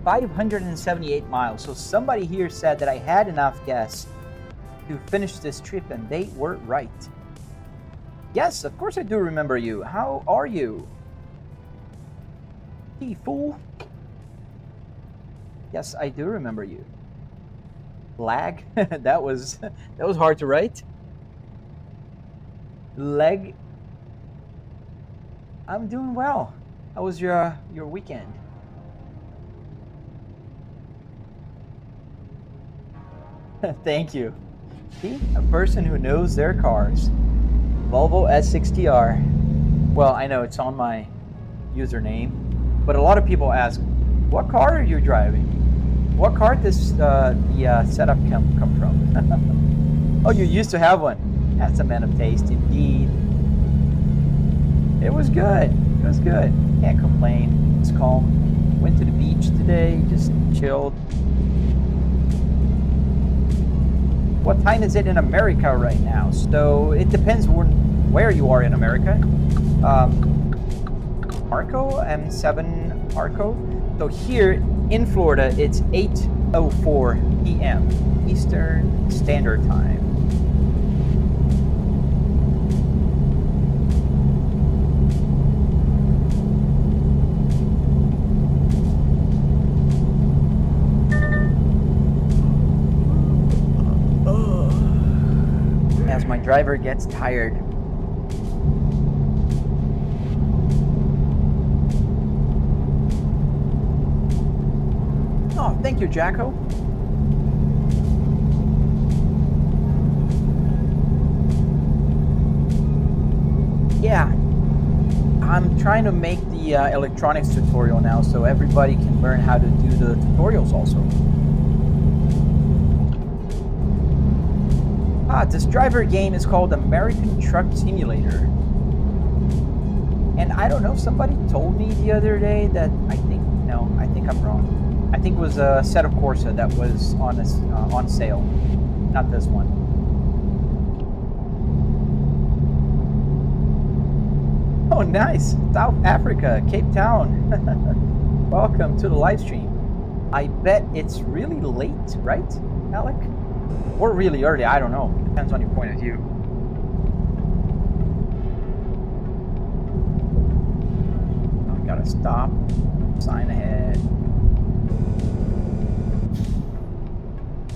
578 miles. So somebody here said that I had enough gas to finish this trip, and they were right. Yes, of course I do remember you. How are you? Hey, fool. Yes, I do remember you. Lag? that was hard to write. Leg. I'm doing well. How was your weekend? Thank you. See, a person who knows their cars. Volvo S60R. Well, I know it's on my username, but a lot of people ask, what car are you driving? What car does the setup come from? Oh, you used to have one. That's a man of taste, indeed. It was good. It was good. Can't complain. It's calm. Went to the beach today, just chilled. What time is it in America right now? So it depends where you are in America. Marco, M7 Marco. So here in Florida, it's 8:04 p.m. Eastern Standard Time. As my driver gets tired. Oh, thank you, Jacko. Yeah, I'm trying to make the electronics tutorial now so everybody can learn how to do the tutorials also. This driver game is called American Truck Simulator. And I don't know, somebody told me the other day that I think I'm wrong. I think it was a Assetto Corsa that was on sale, not this one. Oh, nice. South Africa, Cape Town. Welcome to the live stream. I bet it's really late, right, Alec? Or really early, I don't know. Depends on your point of view. I gotta stop. Sign ahead.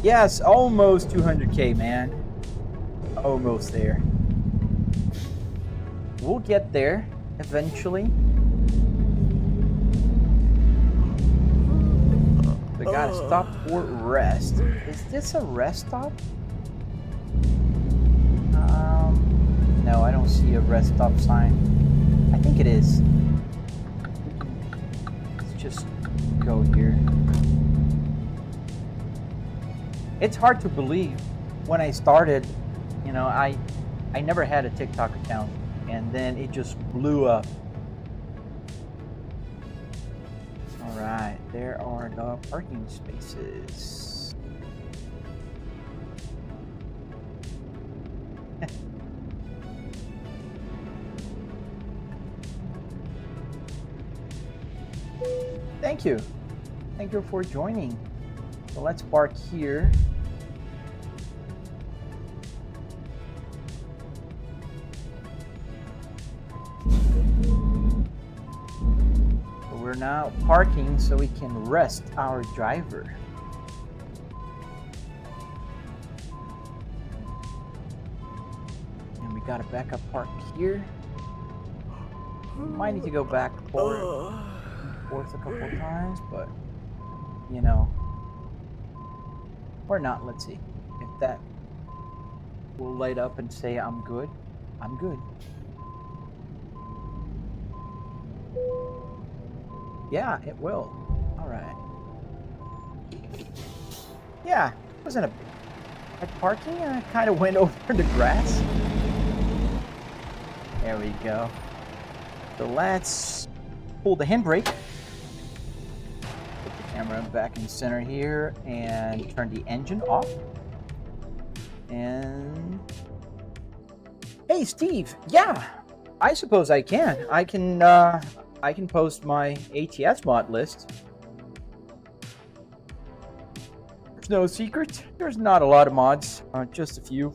Yes, almost 200K, man. Almost there. We'll get there eventually. We gotta stop for rest. Is this a rest stop? No, I don't see a rest stop sign. I think it is. Let's just go here. It's hard to believe. When I started, you know, I never had a TikTok account, and then it just blew up. All right, there are the parking spaces. Thank you. Thank you for joining. So let's park here. So we're now parking so we can rest our driver. And we got a backup park here. We might need to go back forth a couple of times, but you know, or not. Let's see if that will light up and say I'm good. I'm good. Yeah, it will. All right. Yeah, wasn't a bad parking. I kind of went over the grass. There we go. So let's pull the handbrake. Put the camera back in center here and turn the engine off. And hey, Steve. Yeah, I suppose I can. I can post my ATS mod list. There's no secret. There's not a lot of mods, just a few.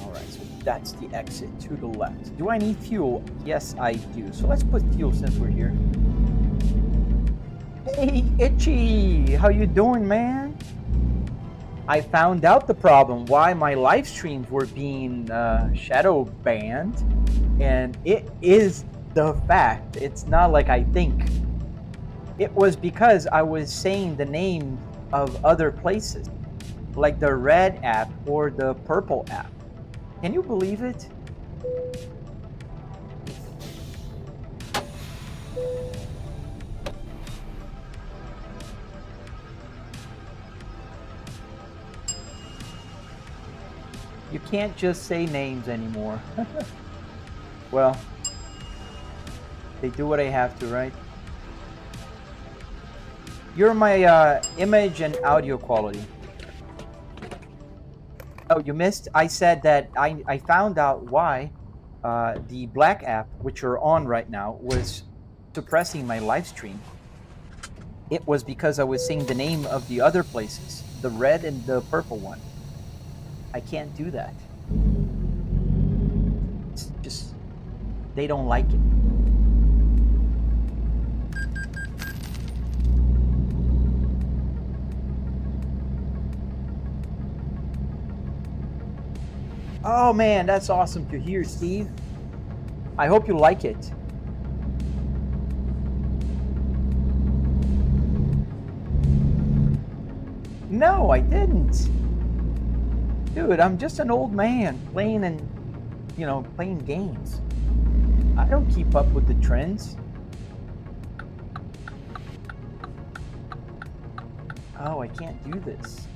Alright, so that's the exit to the left. Do I need fuel? Yes, I do. So let's put fuel since we're here. Hey, Itchy! How you doing, man? I found out the problem why my live streams were being shadow banned, and it is the fact. It's not like I think. It was because I was saying the name of other places, like the red app or the purple app. Can you believe it? You can't just say names anymore. Well, they do what I have to, right? You're my image and audio quality. Oh, you missed? I said that I found out why the black app, which you're on right now, was suppressing my live stream. It was because I was saying the name of the other places, the red and the purple one. I can't do that. It's just, they don't like it. Oh man, that's awesome to hear, Steve. I hope you like it. No, I didn't. Dude, I'm just an old man playing games. I don't keep up with the trends. Oh, I can't do this.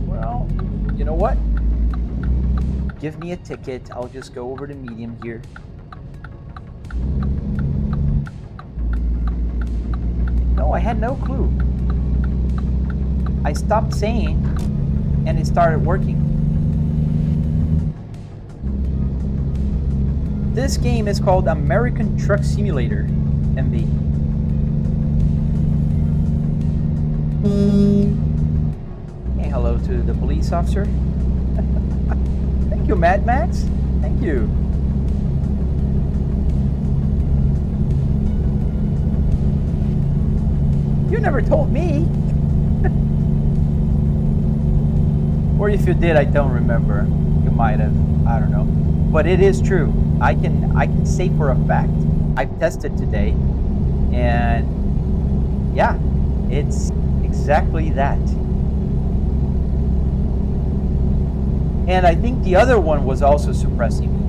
Well, you know what? Give me a ticket. I'll just go over to medium here. No, I had no clue. I stopped saying and it started working. This game is called American Truck Simulator, MB. Hey, hello to the police officer. Thank you, Mad Max. Thank you. You never told me. Or if you did, I don't remember. You might have. I don't know. But it is true. I can say for a fact. I've tested today, and yeah, it's exactly that. And I think the other one was also suppressing me,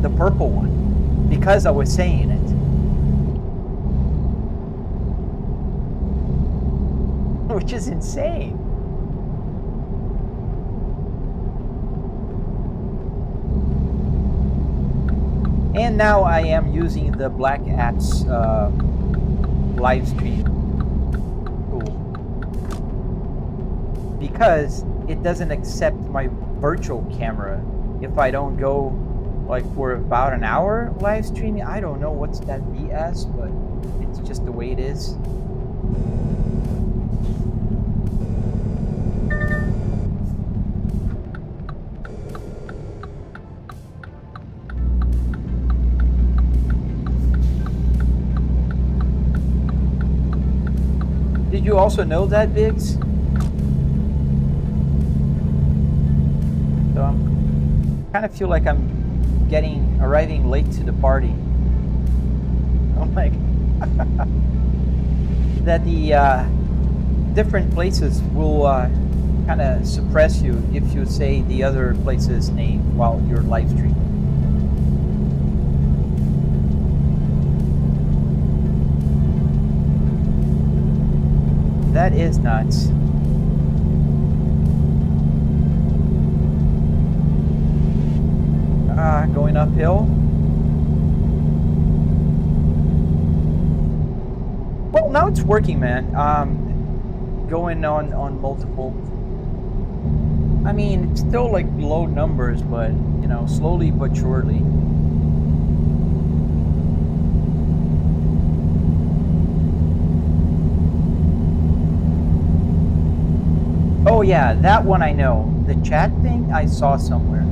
the purple one, because I was saying it. Which is insane. And now I am using the Black Apps live stream tool because it doesn't accept my virtual camera if I don't go like for about an hour live streaming. I don't know what's that BS, but it's just the way it is. Did you also know that, Biggs? So I'm kind of feel like I'm arriving late to the party. I'm like that the different places will kind of suppress you if you say the other place's name while you're live streaming. That is nuts. Going uphill. Well, now it's working, man. Going on multiple. I mean, it's still like low numbers, but you know, slowly but surely. Oh yeah, that one I know. The chat thing I saw somewhere.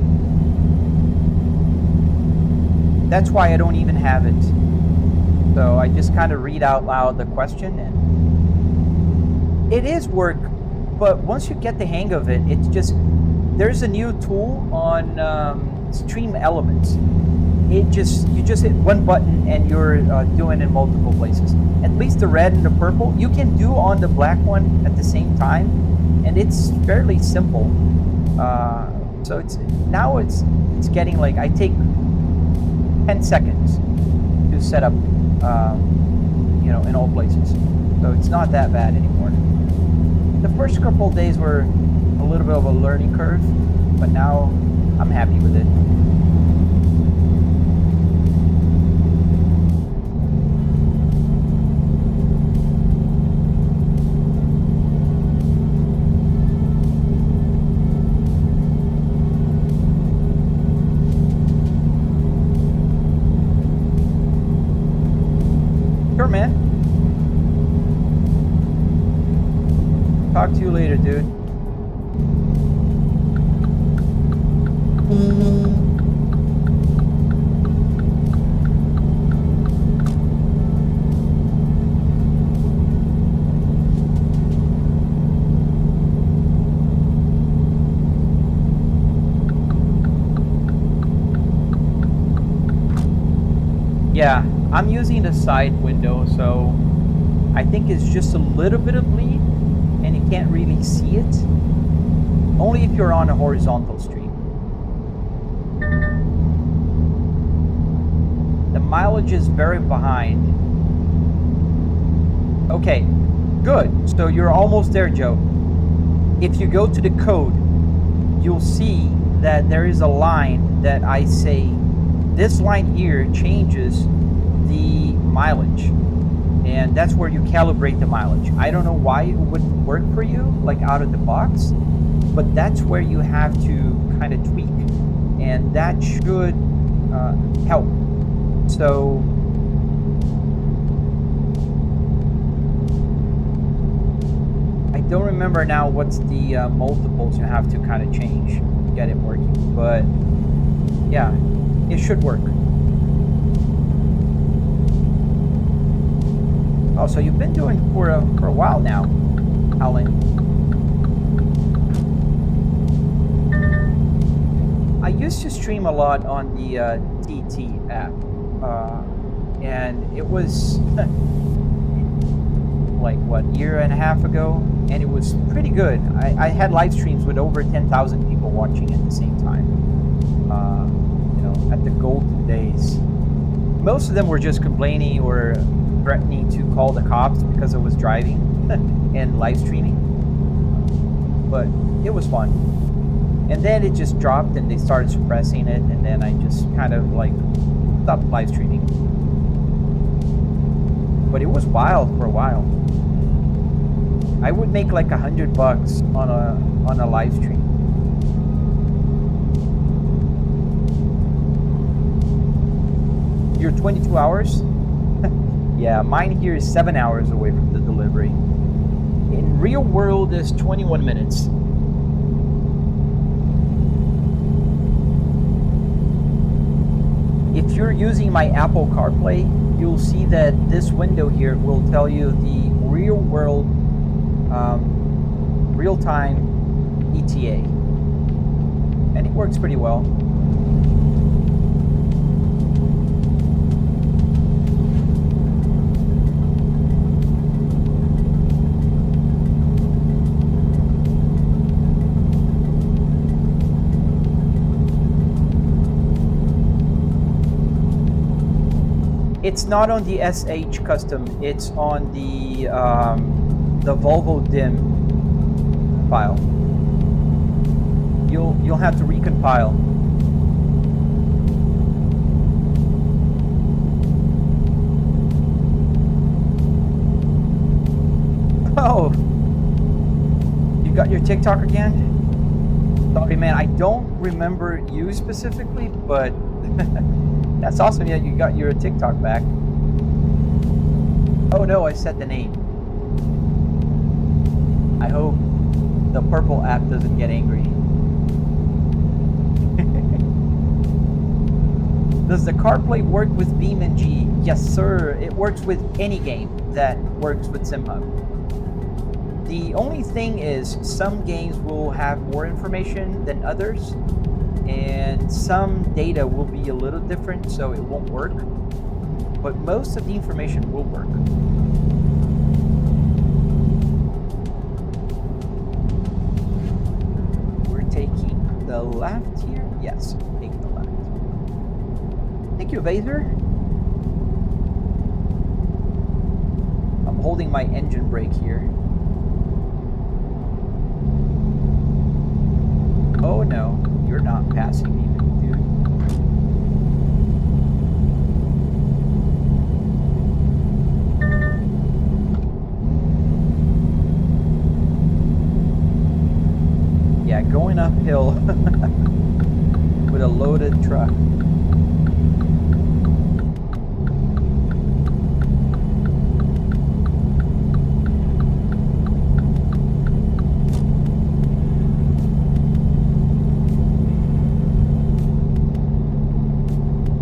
That's why I don't even have it. So I just kind of read out loud the question, and it is work, but once you get the hang of it, it's just, there's a new tool on Stream Elements. You just hit one button and you're doing it in multiple places. At least the red and the purple, you can do on the black one at the same time, and it's fairly simple. So it's getting like, I take 10 seconds to set up, in all places. So it's not that bad anymore. The first couple of days were a little bit of a learning curve, but now I'm happy with it. Sure, man. Talk to you later, dude. Yeah, I'm using the side window, so I think it's just a little bit of bleed, and you can't really see it. Only if you're on a horizontal street. The mileage is very behind. Okay, good. So you're almost there, Joe. If you go to the code, you'll see that there is a line that I say, this line here changes the mileage. And that's where you calibrate the mileage. I don't know why it wouldn't work for you, like out of the box, but that's where you have to kind of tweak. And that should help. So I don't remember now what's the multiples you have to kind of change to get it working, but yeah, it should work. Oh, so you've been doing for a while now, Alan. I used to stream a lot on the TT app, and it was like what, year and a half ago, and it was pretty good. I had live streams with over 10,000 people watching at the same time. You know, at the golden days. Most of them were just complaining or threatening to call the cops because I was driving and live streaming. But it was fun. And then it just dropped and they started suppressing it, and then I just kind of like stopped live streaming. But it was wild for a while. I would make like $100 on a live stream. You're 22 hours? Yeah, mine here is 7 hours away from the delivery. In real world is 21 minutes. If you're using my Apple CarPlay, you'll see that this window here will tell you the real world, real-time ETA. And it works pretty well. It's not on the SH custom. It's on the Volvo DIM file. You'll have to recompile. Oh, you got your TikTok again? Sorry, man. I don't remember you specifically, but. That's awesome, yeah, you got your TikTok back. Oh no, I said the name. I hope the purple app doesn't get angry. Does the CarPlay work with BeamNG? Yes, sir. It works with any game that works with SimHub. The only thing is some games will have more information than others, and some data will be a little different, so it won't work. But most of the information will work. We're taking the left here? Yes, taking the left. Thank you, Vaser. I'm holding my engine brake here. Oh no. Yeah, going uphill with a loaded truck.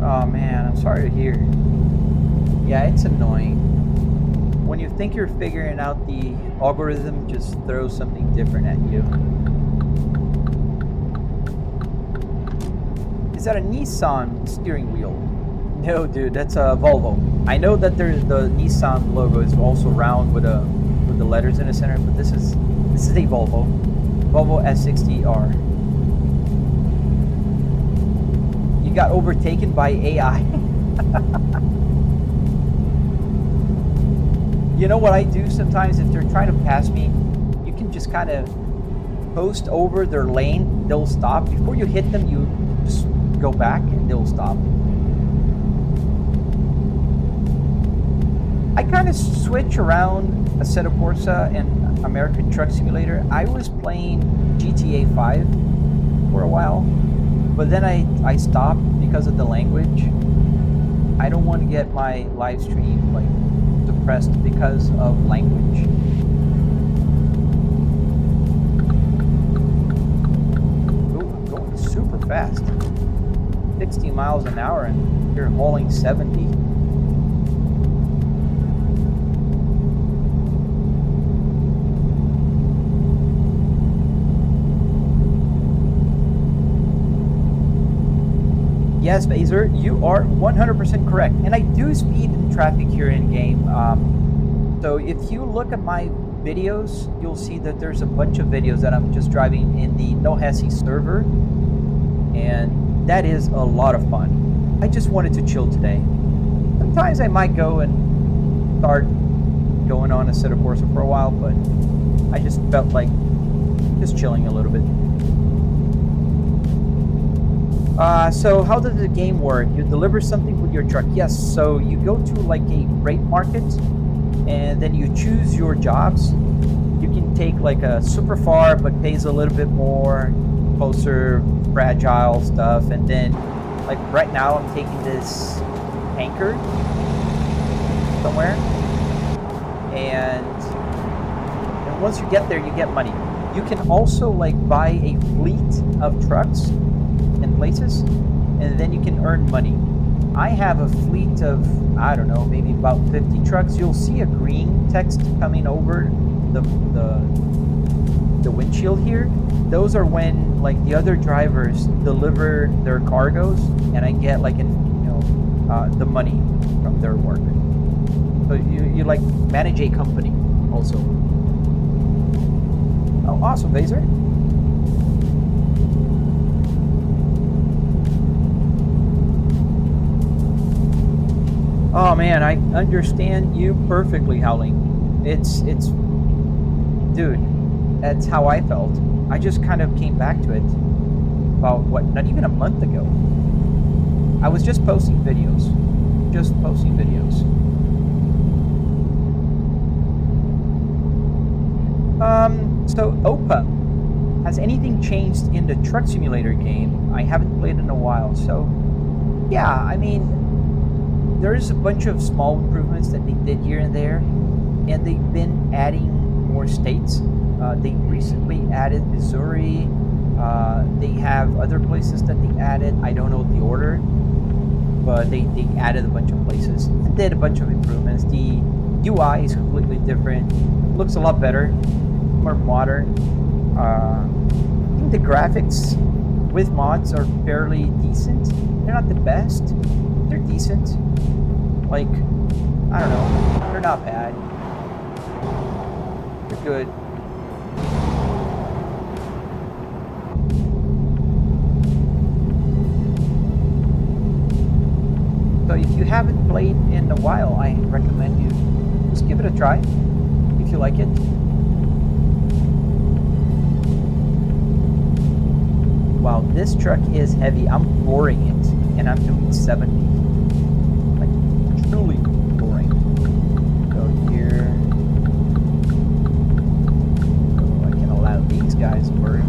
Oh man, I'm sorry to hear. Yeah, it's annoying. When you think you're figuring out the algorithm, just throws something different at you. Is that a Nissan steering wheel? No, dude, that's a Volvo. I know that there's the Nissan logo is also round with the letters in the center, but this is a Volvo S60R. You got overtaken by AI. You know what I do sometimes if they're trying to pass me? You can just kind of coast over their lane. They'll stop. Before you hit them, you just go back and they'll stop. I kind of switch around Assetto Corsa and American Truck Simulator. I was playing GTA 5 for a while, but then I stopped because of the language. I don't want to get my live stream like suppressed because of language. Ooh, I'm going super fast. 60 miles an hour and you're hauling 70. Yes, Phaser, you are 100% correct. And I do speed in traffic here in game. So if you look at my videos, you'll see that there's a bunch of videos that I'm just driving in the Nohesi server. And that is a lot of fun. I just wanted to chill today. Sometimes I might go and start going on Assetto Corsa for a while, but I just felt like just chilling a little bit. So how does the game work? You deliver something with your truck. Yes, so you go to like a freight market and then you choose your jobs. You can take like a super far but pays a little bit more, closer, fragile stuff. And then like right now I'm taking this tanker somewhere. And once you get there, you get money. You can also like buy a fleet of trucks in places, and then you can earn money. I have a fleet of, I don't know, maybe about 50 trucks. You'll see a green text coming over the windshield here. Those are when like the other drivers deliver their cargoes, and I get like the money from their work. So you like manage a company also. Oh, awesome, Vaser. Oh man, I understand you perfectly, Howling. It's, dude, that's how I felt. I just kind of came back to it about, what, not even a month ago. I was just posting videos. So OPA, has anything changed in the Truck Simulator game? I haven't played in a while, so yeah, I mean, there's a bunch of small improvements that they did here and there, and they've been adding more states. They recently added Missouri. They have other places that they added. I don't know the order, but they added a bunch of places and did a bunch of improvements. The UI is completely different. Looks a lot better, more modern. I think the graphics with mods are fairly decent. They're not the best. They're decent. Like, I don't know. They're not bad. They're good. So if you haven't played in a while, I recommend you just give it a try if you like it. Wow, this truck is heavy. I'm flooring it, and I'm doing 70. Like, truly flooring. So here. So I can allow these guys to work.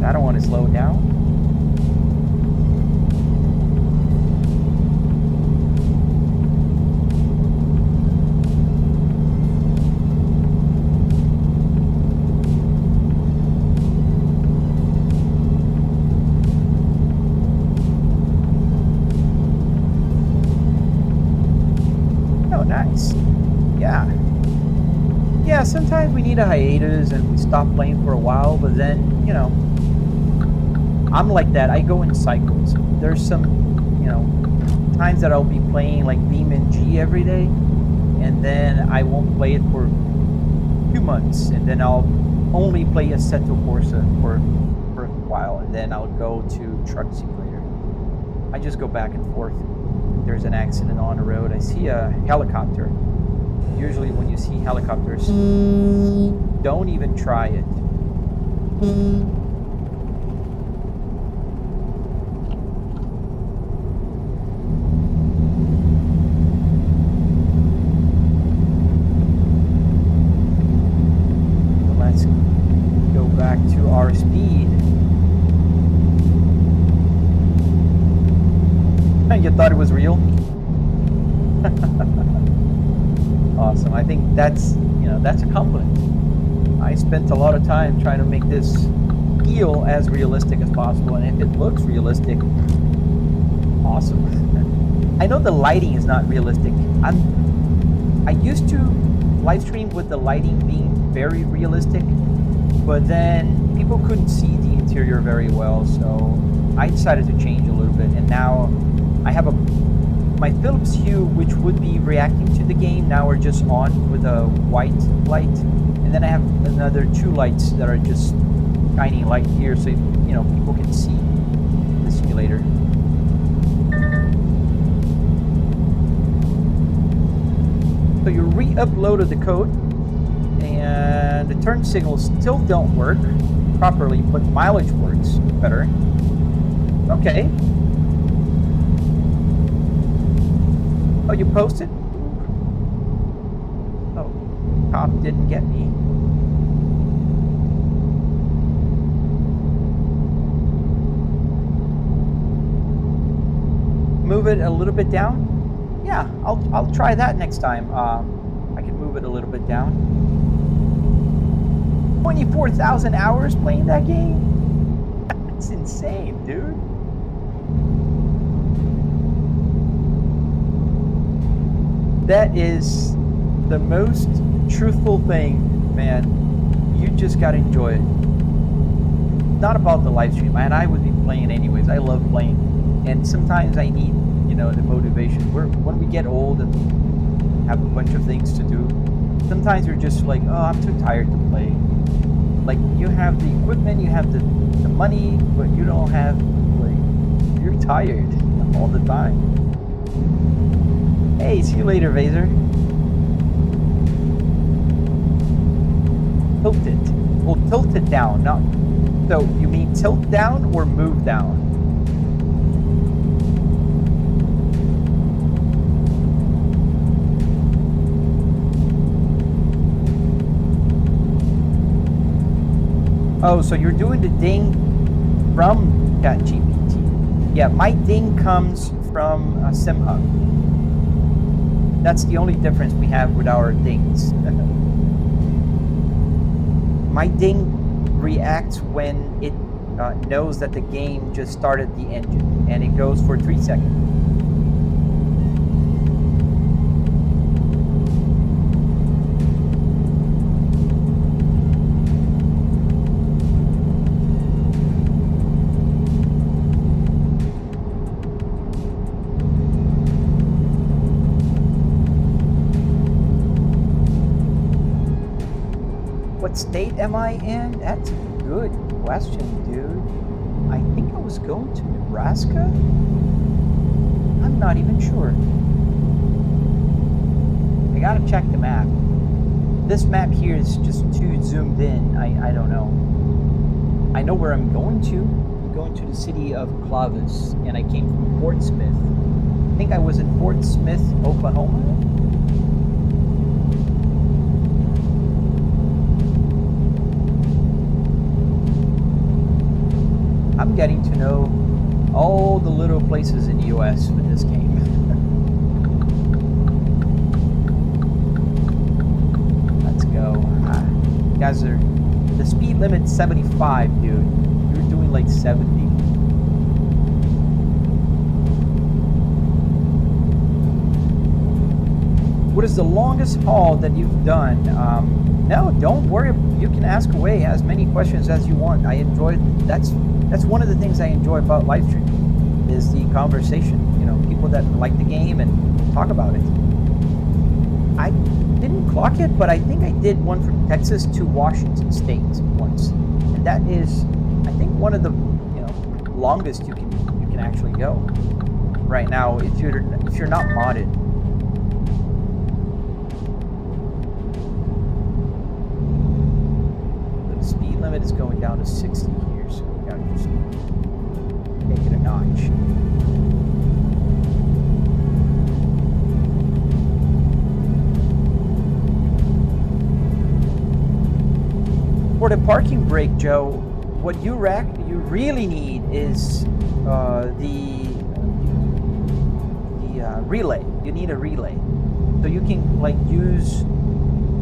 I don't want to slow down. Oh, nice. Yeah. Yeah, sometimes we need a hiatus and we stop playing for a while, but then, you know, I'm like that. I go in cycles. There's some, you know, times that I'll be playing like BeamNG every day, and then I won't play it for 2 months, and then I'll only play Assetto Corsa for a while, and then I'll go to Truck Simulator. I just go back and forth. There's an accident on the road. I see a helicopter. Usually when you see helicopters, don't even try it. Let's go back to our speed. You thought it was real? Awesome. I think that's, you know, that's a compliment. I spent a lot of time trying to make this feel as realistic as possible, and if it looks realistic, awesome. I know the lighting is not realistic. I used to live stream with the lighting being very realistic, but then people couldn't see the interior very well, so I decided to change a little bit, and now I have my Philips Hue, which would be reacting to the game, now are just on with a white light, and then I have another 2 lights that are just shining light here, so you know people can see the simulator. So you re-uploaded the code, and the turn signals still don't work properly, but mileage works better. Okay. Oh, you posted? Oh, cop didn't get me. Move it a little bit down? Yeah, I'll try that next time. I can move it a little bit down. 24,000 hours playing that game? That's insane, dude. That is the most truthful thing, man. You just gotta enjoy it. Not about the live stream, man. I would be playing anyways. I love playing, and sometimes I need, you know, the motivation. When we get old and have a bunch of things to do, sometimes you're just like, oh, I'm too tired to play. Like, you have the equipment, you have the money, but you don't have, like, you're tired all the time. Hey, see you later, Vaser. Tilt it. Well, tilt it down. Not. So, you mean tilt down or move down? Oh, so you're doing the ding from ChatGPT. Yeah, my ding comes from SimHub. That's the only difference we have with our dings. My ding reacts when it knows that the game just started the engine, and it goes for 3 seconds. What state am I in? That's a good question, dude. I think I was going to Nebraska? I'm not even sure. I gotta check the map. This map here is just too zoomed in. I don't know. I know where I'm going to. I'm going to the city of Clovis, and I came from Fort Smith. I think I was in Fort Smith, Oklahoma. getting to know all the little places in the US with this game. Let's go. You guys are... The speed limit's 75, dude. You're doing like 70. What is the longest haul that you've done? No, don't worry. You can ask away as many questions as you want. I enjoy... That's one of the things I enjoy about live streaming, is the conversation. You know, people that like the game and talk about it. I didn't clock it, but I think I did one from Texas to Washington State once, and that is, I think, one of the longest you can actually go right now if you're not modded. The speed limit is going down to 60 here, so we gotta just take it a notch. For the parking brake, Joe, what you really need is the relay. You need a relay, so you can like use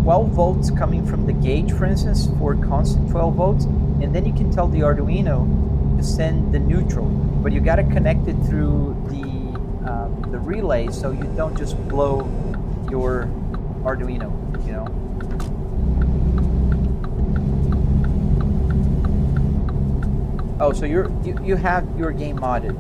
12 volts coming from the gauge, for instance, for constant 12 volts, and then you can tell the Arduino to send the neutral. But you got to connect it through the relay, so you don't just blow your Arduino. You know. Oh, so you have your game modded.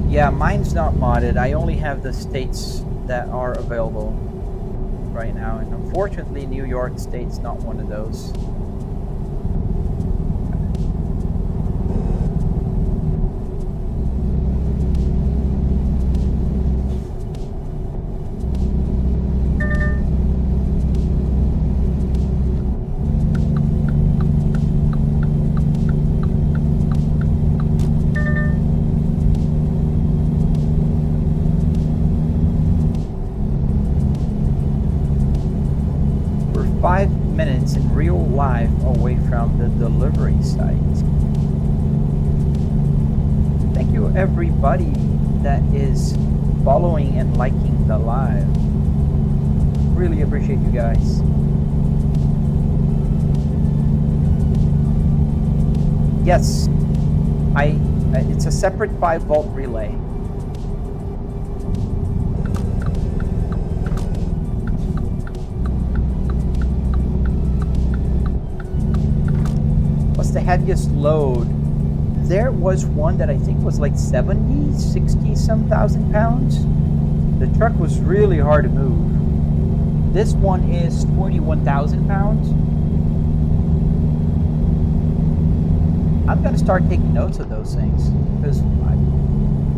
Yeah, mine's not modded. I only have the states that are available right now, and unfortunately New York State's not one of those. In real life away from the delivery site. Thank you everybody that is following and liking the live. Really appreciate you guys. Yes, it's a separate 5-volt relay. The heaviest load, there was one that I think was like 60 some thousand pounds. The truck was really hard to move. This one is 21,000 pounds. I'm gonna start taking notes of those things, because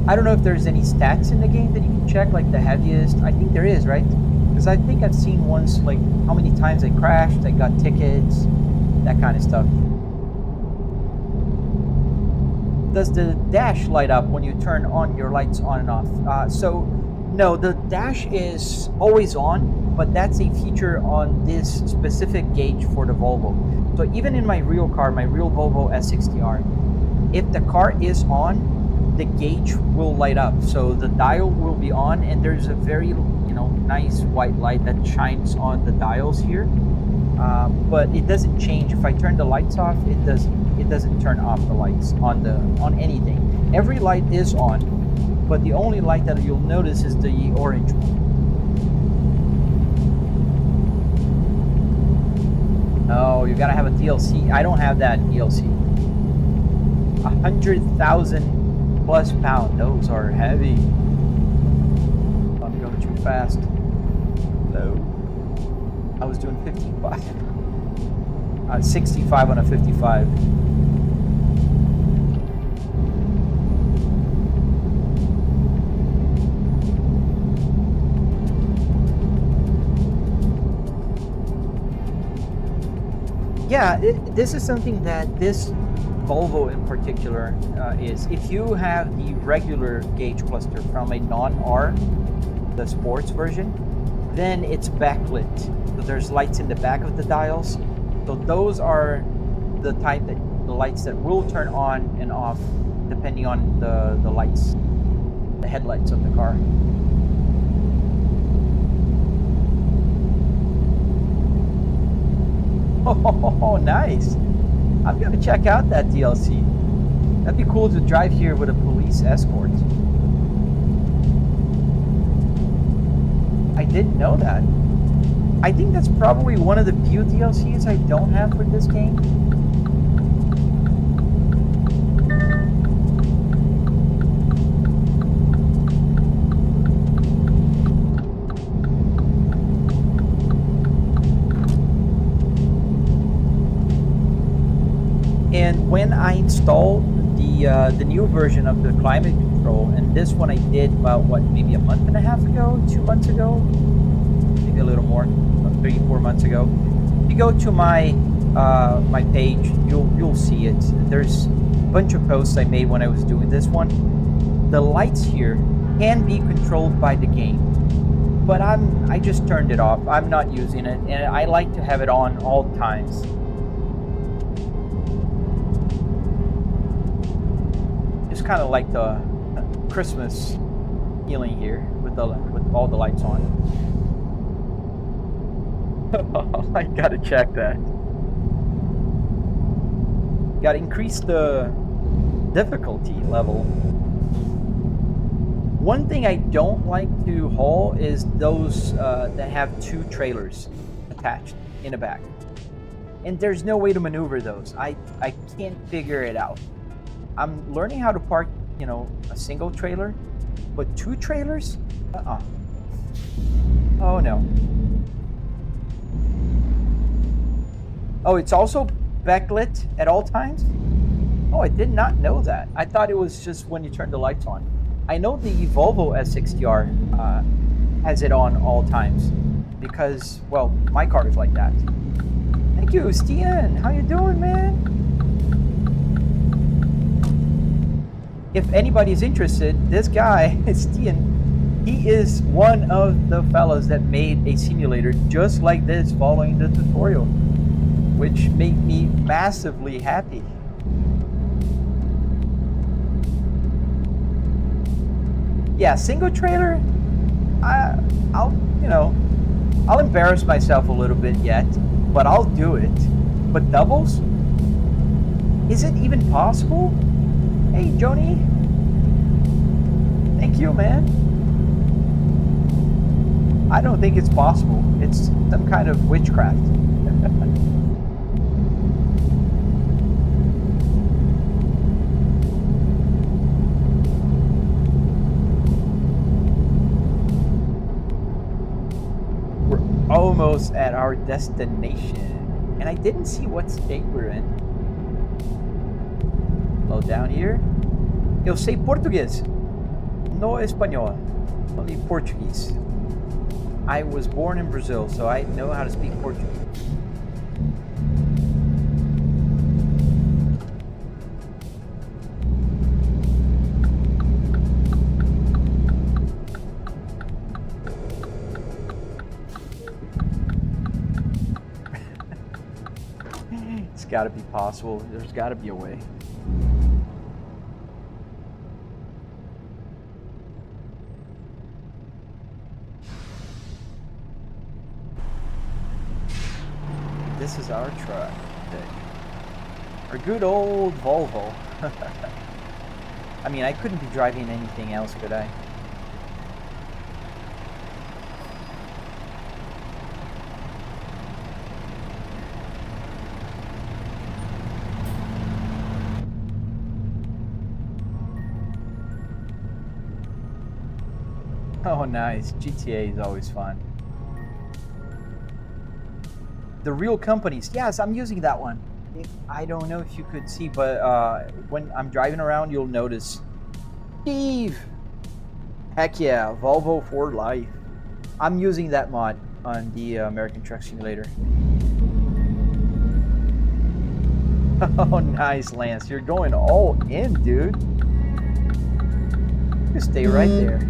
I don't know if there's any stats in the game that you can check, like the heaviest. I think there is, right? Because I think I've seen ones like how many times I crashed, I got tickets, that kind of stuff. Does the dash light up when you turn on your lights on and off? So no, the dash is always on, but that's a feature on this specific gauge for the Volvo. So even in my real car, my real Volvo S60R, if the car is on, the gauge will light up. So the dial will be on, and there's a very nice white light that shines on the dials here. But it doesn't change. If I turn the lights off, it doesn't turn off the lights on anything. Every light is on, but the only light that you'll notice is the orange one. Oh, you gotta have a DLC. I don't have that DLC. 100,000 plus pound. Those are heavy. I'm going too fast. Low. I was doing 55. 65 on a 55. Yeah, this is something that this Volvo in particular is. If you have the regular gauge cluster from a non-R, the sports version, then it's backlit. So there's lights in the back of the dials. So those are the type that the lights that will turn on and off depending on the lights, the headlights of the car. Oh, nice. I'm gonna check out that DLC. That'd be cool to drive here with a police escort. I didn't know that. I think that's probably one of the few DLCs I don't have with this game. And when I installed the new version of the climate control, and this one I did about what, maybe a month and a half ago, 2 months ago, maybe a little more, about 3-4 months ago. If you go to my my page, you'll see it. There's a bunch of posts I made when I was doing this one. The lights here can be controlled by the game, but I just turned it off. I'm not using it, and I like to have it on all times. Kind of like the Christmas feeling here with all the lights on. I gotta check that. Gotta increase the difficulty level. One thing I don't like to haul is those that have 2 trailers attached in the back, and there's no way to maneuver those. I can't figure it out. I'm learning how to park, a single trailer, but 2 trailers? Oh no. Oh, it's also backlit at all times? Oh, I did not know that. I thought it was just when you turn the lights on. I know the Volvo S60R has it on all times because, well, my car is like that. Thank you, Stian. How you doing, man? If anybody's interested, this guy, Stian, he is one of the fellows that made a simulator just like this following the tutorial, which made me massively happy. Yeah, single trailer, I'll embarrass myself a little bit yet, but I'll do it. But doubles? Is it even possible? Hey, Joni. Thank you, man. I don't think it's possible. It's some kind of witchcraft. We're almost at our destination. And I didn't see what state we're in. Low down here. Eu sei português. No español. Only Portuguese. I was born in Brazil, so I know how to speak Portuguese. It's got to be possible. There's got to be a way. This is our truck. Our good old Volvo. I mean, I couldn't be driving anything else, could I? Oh, nice. GTA is always fun. The real companies. Yes, I'm using that one. I don't know if you could see, but when I'm driving around, you'll notice. Steve! Heck yeah, Volvo for life. I'm using that mod on the American Truck Simulator. Oh, nice, Lance. You're going all in, dude. You stay right there.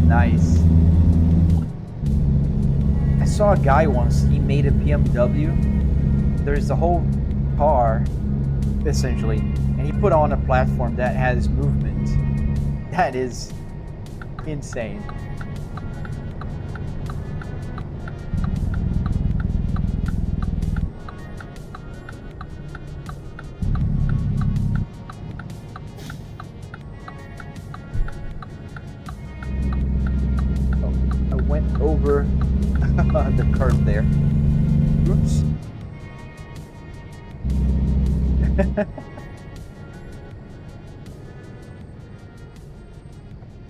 Nice. I saw a guy once, he made a BMW. There's a whole car, essentially, and he put on a platform that has movement. That is insane. Oh, I went over the curve there. Oops.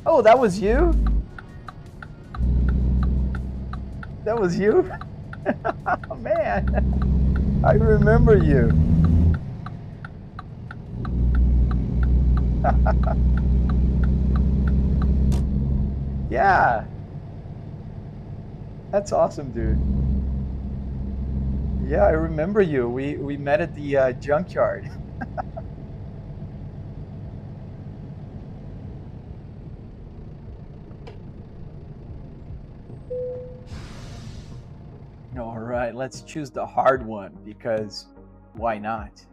Oh, that was you? That was you? Oh, man, I remember you. Yeah, that's awesome, dude. Yeah, I remember you. We met at the junkyard. All right, let's choose the hard one because why not?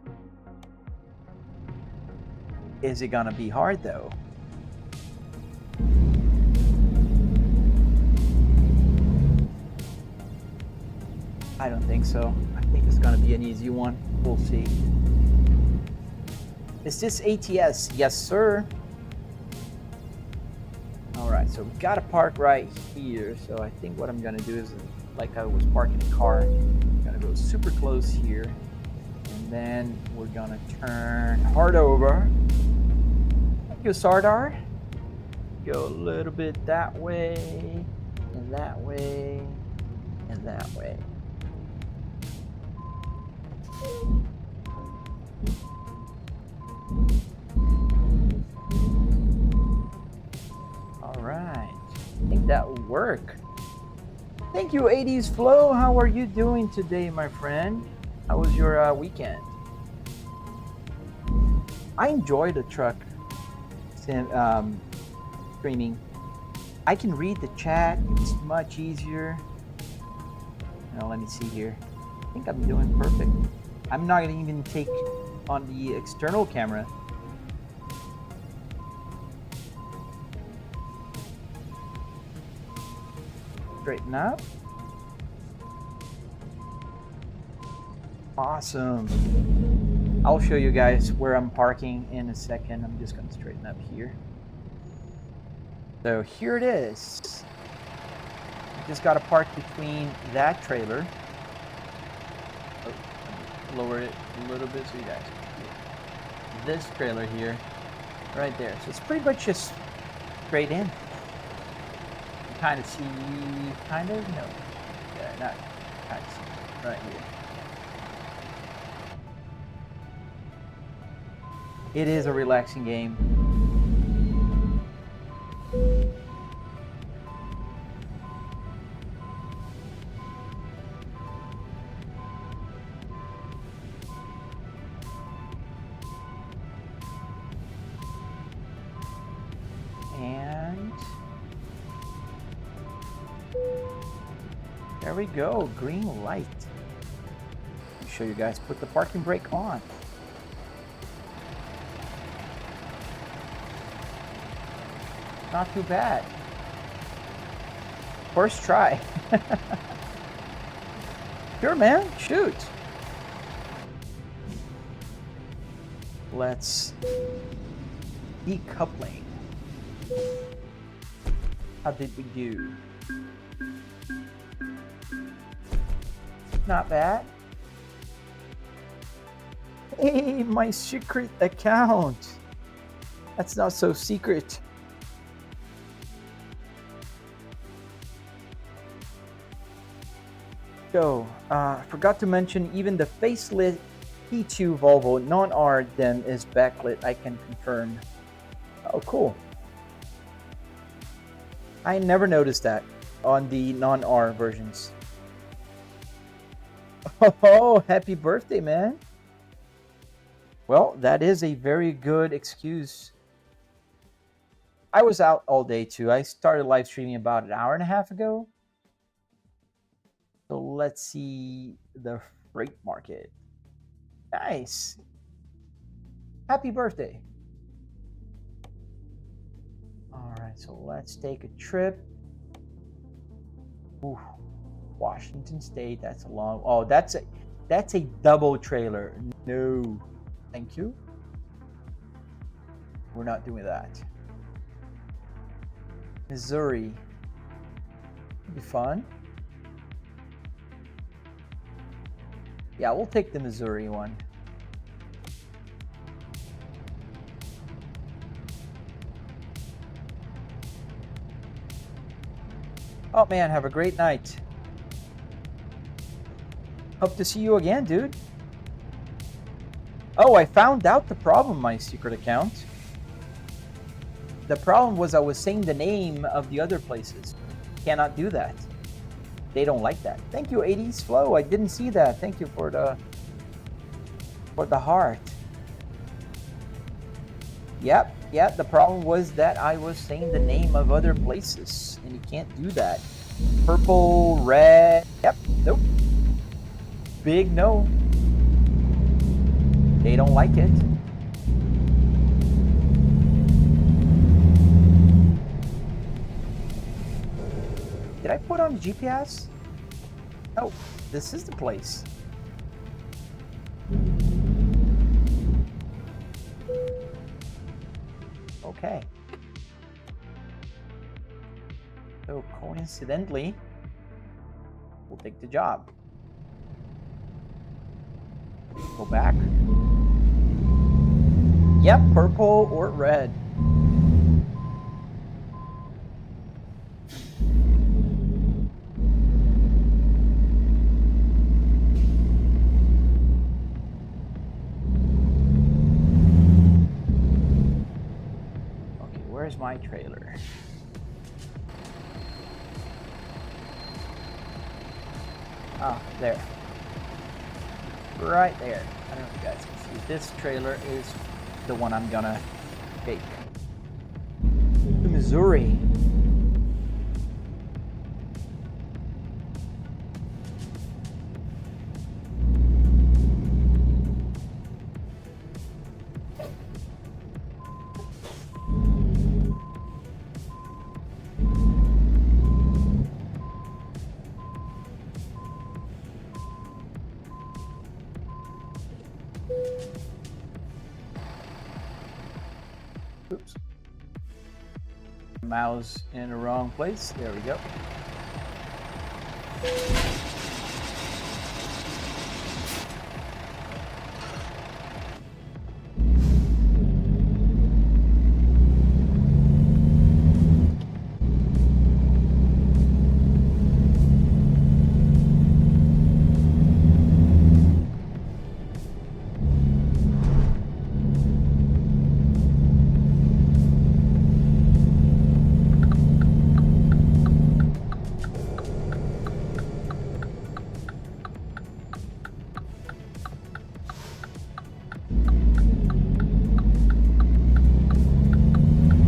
Is it gonna be hard though? I don't think so. I think it's gonna be an easy one. We'll see. Is this ATS? Yes, sir. All right, so we gotta park right here. So I think what I'm gonna do is, like I was parking a car, I'm gonna go super close here, and then we're gonna turn hard over. Thank you, Sardar. Go a little bit that way, and that way, and that way. All right, I think that will work. Thank you, 80s Flow. How are you doing today, my friend? How was your weekend? I enjoy the truck streaming. I can read the chat. It's much easier. Now, let me see here. I think I'm doing perfect. I'm not gonna even take on the external camera. Straighten up. Awesome. I'll show you guys where I'm parking in a second. I'm just gonna straighten up here. So here it is. You just gotta park between that trailer. Oh, lower it a little bit so you guys can see this trailer here, right there. So it's pretty much just straight in. You kind of see, kind of, no, yeah, not kind of see, right here. It is a relaxing game. And there we go, green light. I'll show you guys, put the parking brake on. Not too bad. First try. Sure, man, shoot. Let's decoupling. How did we do? Not bad. Hey, my secret account. That's not so secret. So, forgot to mention, even the facelift P2 Volvo non-R DEM is backlit, I can confirm. Oh, cool. I never noticed that on the non-R versions. Oh, happy birthday, man. Well, that is a very good excuse I was out all day too. I started live streaming about an hour and a half ago. So let's see the freight market. Nice. Happy birthday. All right, so let's take a trip. Ooh, Washington State. That's a long. Oh, that's a double trailer. No, thank you. We're not doing that. Missouri. It'd be fun. Yeah, we'll take the Missouri one. Oh man, have a great night. Hope to see you again, dude. Oh, I found out the problem, my secret account. The problem was I was saying the name of the other places. Cannot do that. They don't like that. Thank you, 80s Flow. I didn't see that. Thank you for the heart. Yep. The problem was that I was saying the name of other places, and you can't do that. Purple, red. Yep. Nope. Big no. They don't like it. Did I put on the GPS? Oh, this is the place. Okay. So coincidentally, we'll take the job. Go back. Yep, purple or red. Where's my trailer? Ah, there. Right there. I don't know if you guys can see. This trailer is the one I'm gonna take to Missouri. Oops. Mouse in the wrong place. There we go.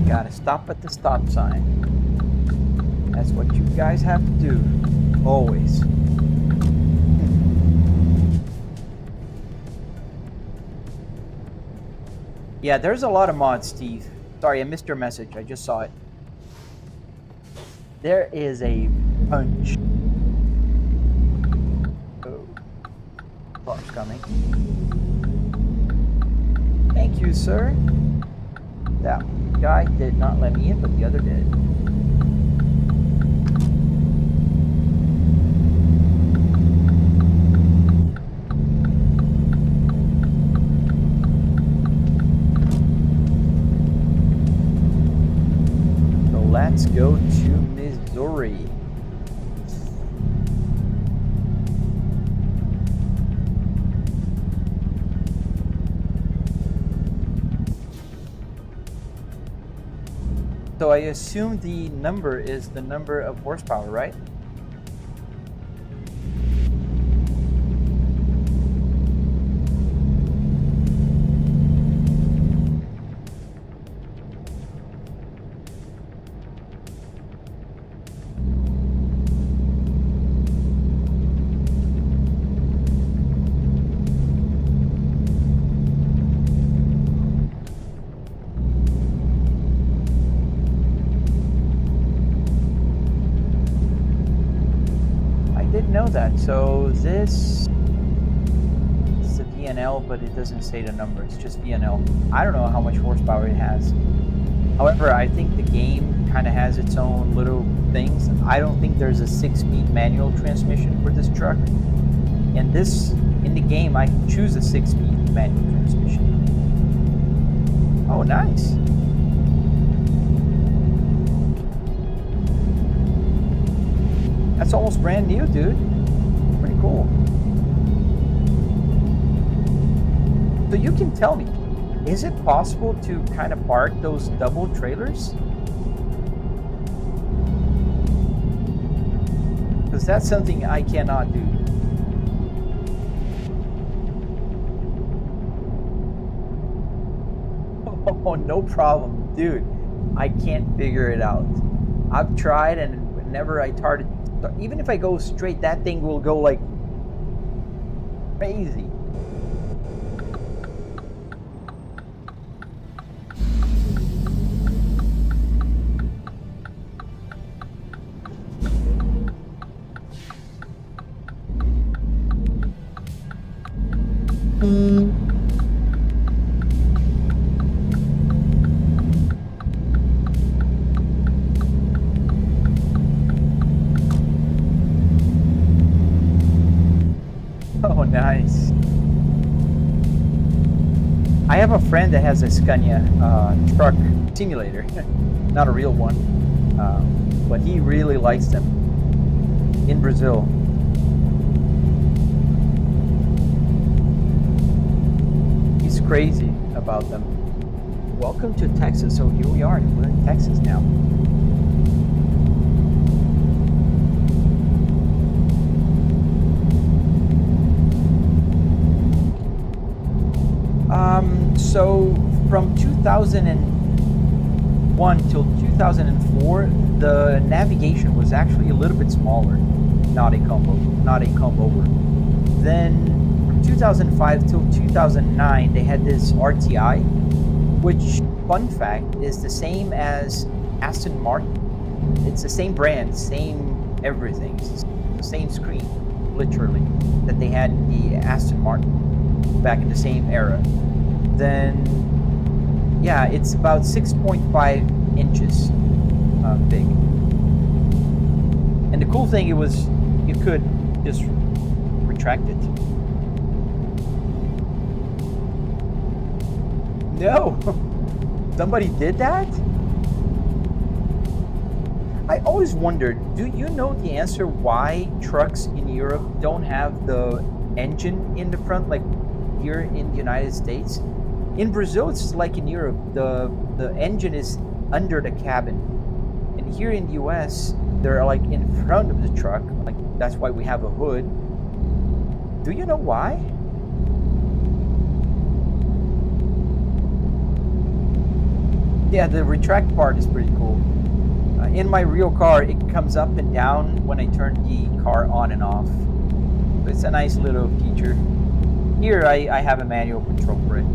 Gotta stop at the stop sign. That's what you guys have to do. Always. Yeah, there's a lot of mods, Steve. Sorry, I missed your message. I just saw it. There is a punch. Oh. Car's coming. Thank you, sir. That guy did not let me in, but the other did. So let's go to Missouri. So I assume the number is the number of horsepower, right? know that. So this is a VNL, but it doesn't say the number. It's just VNL. I don't know how much horsepower it has. However, I think the game kind of has its own little things. I don't think there's a 6-speed manual transmission for this truck. And this, in the game, I can choose a 6-speed manual transmission. Oh, nice. That's almost brand new, dude. Pretty cool. So you can tell me, is it possible to kind of park those double trailers? Because that's something I cannot do. Oh, no problem, dude. I can't figure it out. I've tried, and whenever I try to, even if I go straight, that thing will go like crazy. Oh, nice. I have a friend that has a Scania truck simulator, not a real one, but he really likes them in Brazil. He's crazy about them. Welcome to Texas. So here we are. We're in Texas now. So from 2001 till 2004, the navigation was actually a little bit smaller, not a combo over. Then from 2005 till 2009, they had this RTI, which, fun fact, is the same as Aston Martin. It's the same brand, same everything, it's the same screen, literally, that they had in the Aston Martin back in the same era. Then, yeah, it's about 6.5 inches big. And the cool thing, you could just retract it. No, somebody did that? I always wondered, do you know the answer why trucks in Europe don't have the engine in the front like here in the United States? In Brazil, it's like in Europe, the engine is under the cabin. And here in the US, they're like in front of the truck. Like, that's why we have a hood. Do you know why? Yeah, the retract part is pretty cool. In my real car, it comes up and down when I turn the car on and off. So it's a nice little feature. Here, I have a manual control for it.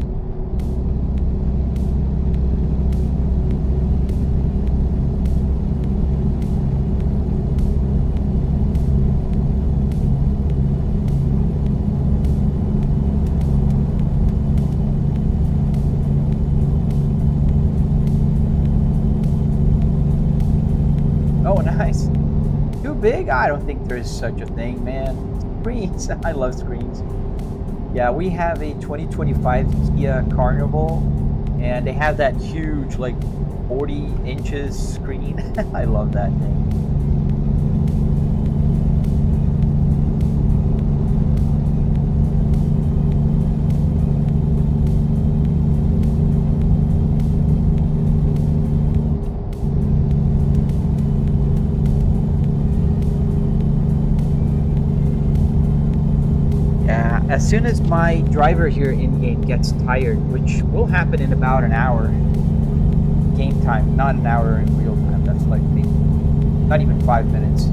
Oh, nice. Too big? I don't think there's such a thing, man. Screens. I love screens. Yeah, we have a 2025 Kia Carnival, and they have that huge, like, 40 inches screen. I love that thing. As soon as my driver here in-game gets tired, which will happen in about an hour, game time, not an hour in real time, that's like maybe not even 5 minutes,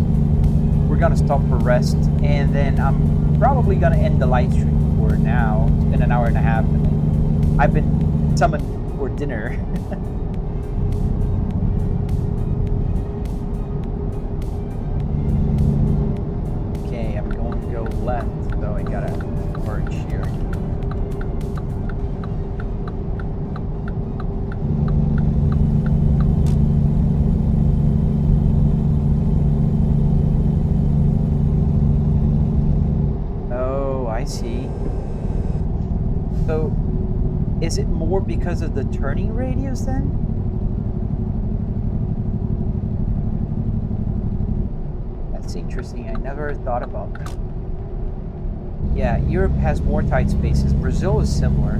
we're gonna stop for rest, and then I'm probably gonna end the live stream for now. It's been an hour and a half, and I've been summoned for dinner. Okay, I'm more because of the turning radius then? That's interesting. I never thought about that. Yeah, Europe has more tight spaces. Brazil is similar.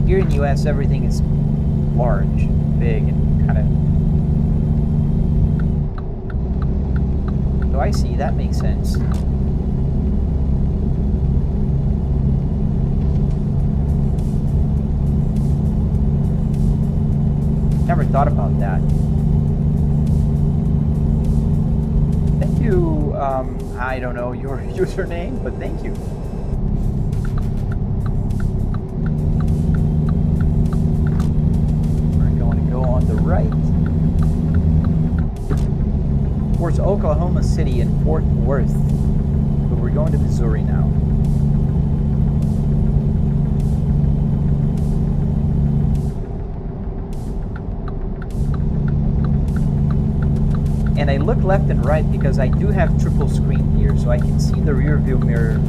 Here in the US, everything is large, big, and kind of... So I see, that makes sense. Never thought about that. Thank you, I don't know your username, but thank you. We're going to go on the right towards Oklahoma City and Fort Worth, but we're going to Missouri now. And I look left and right because I do have triple screen here, so I can see the rear view mirror.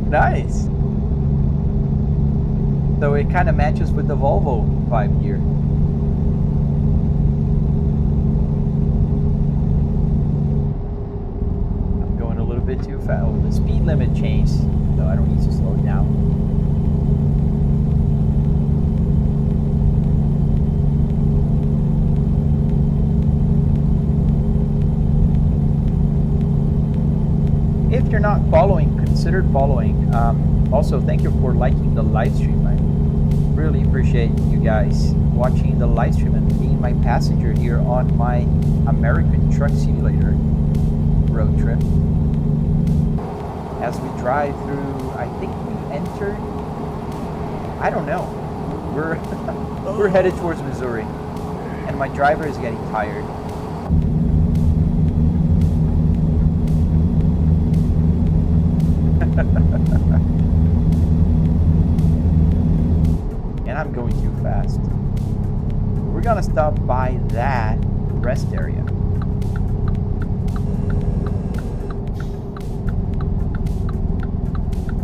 Nice. So it kind of matches with the Volvo vibe here. I'm going a little bit too fast. Oh, the speed limit changed, so I don't need to slow down. If you're not following, consider following. Also, thank you for liking the live stream. I really appreciate you guys watching the live stream and being my passenger here on my American Truck Simulator road trip. As we drive through, I think we entered, I don't know. We're headed towards Missouri, and my driver is getting tired. And I'm going too fast. We're gonna stop by that rest area.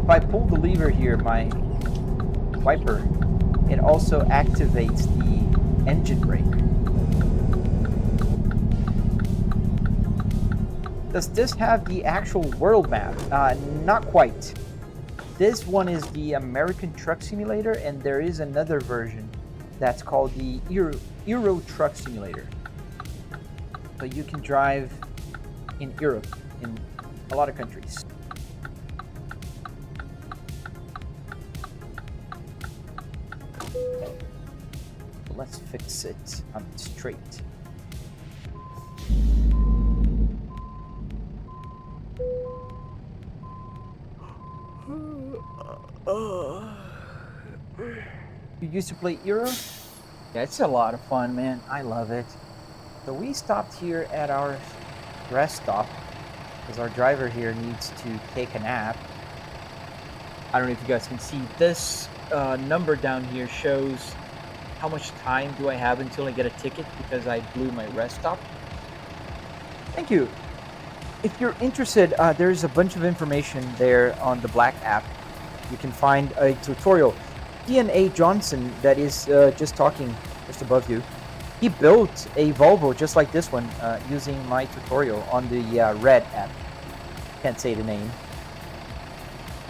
If I pull the lever here, my wiper, it also activates the engine brake. Does this have the actual world map? Not quite. This one is the American Truck Simulator, and there is another version that's called the Euro Truck Simulator. So you can drive in Europe, in a lot of countries. Let's fix it on straight. You used to play Euro? Yeah, it's a lot of fun, man. I love it. So we stopped here at our rest stop because our driver here needs to take a nap. I don't know if you guys can see this number down here shows how much time do I have until I get a ticket because I blew my rest stop. Thank you. If you're interested, there's a bunch of information there on the Black app. You can find a tutorial. DNA Johnson, that is just talking just above you, he built a Volvo just like this one using my tutorial on the Red app. Can't say the name.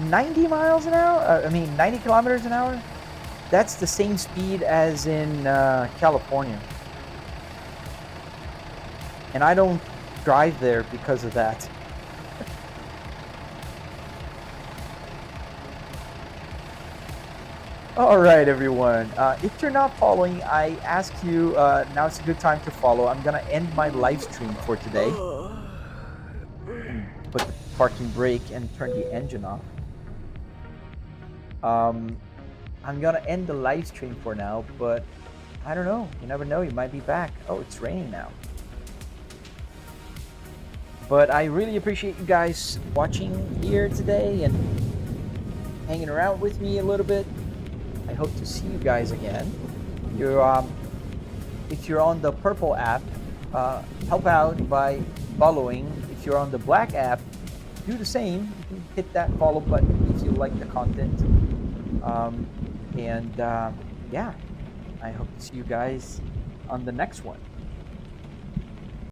90 miles an hour? 90 kilometers an hour? That's the same speed as in California. And I don't drive there because of that. All right, everyone. If you're not following, I ask you, now's a good time to follow. I'm going to end my live stream for today. Put the parking brake and turn the engine off. I'm going to end the live stream for now, but I don't know. You never know. You might be back. Oh, it's raining now. But I really appreciate you guys watching here today and hanging around with me a little bit. I hope to see you guys again. You if you're on the purple app, help out by following. If you're on the black app, do the same. You can hit that follow button if you like the content. And yeah, I hope to see you guys on the next one.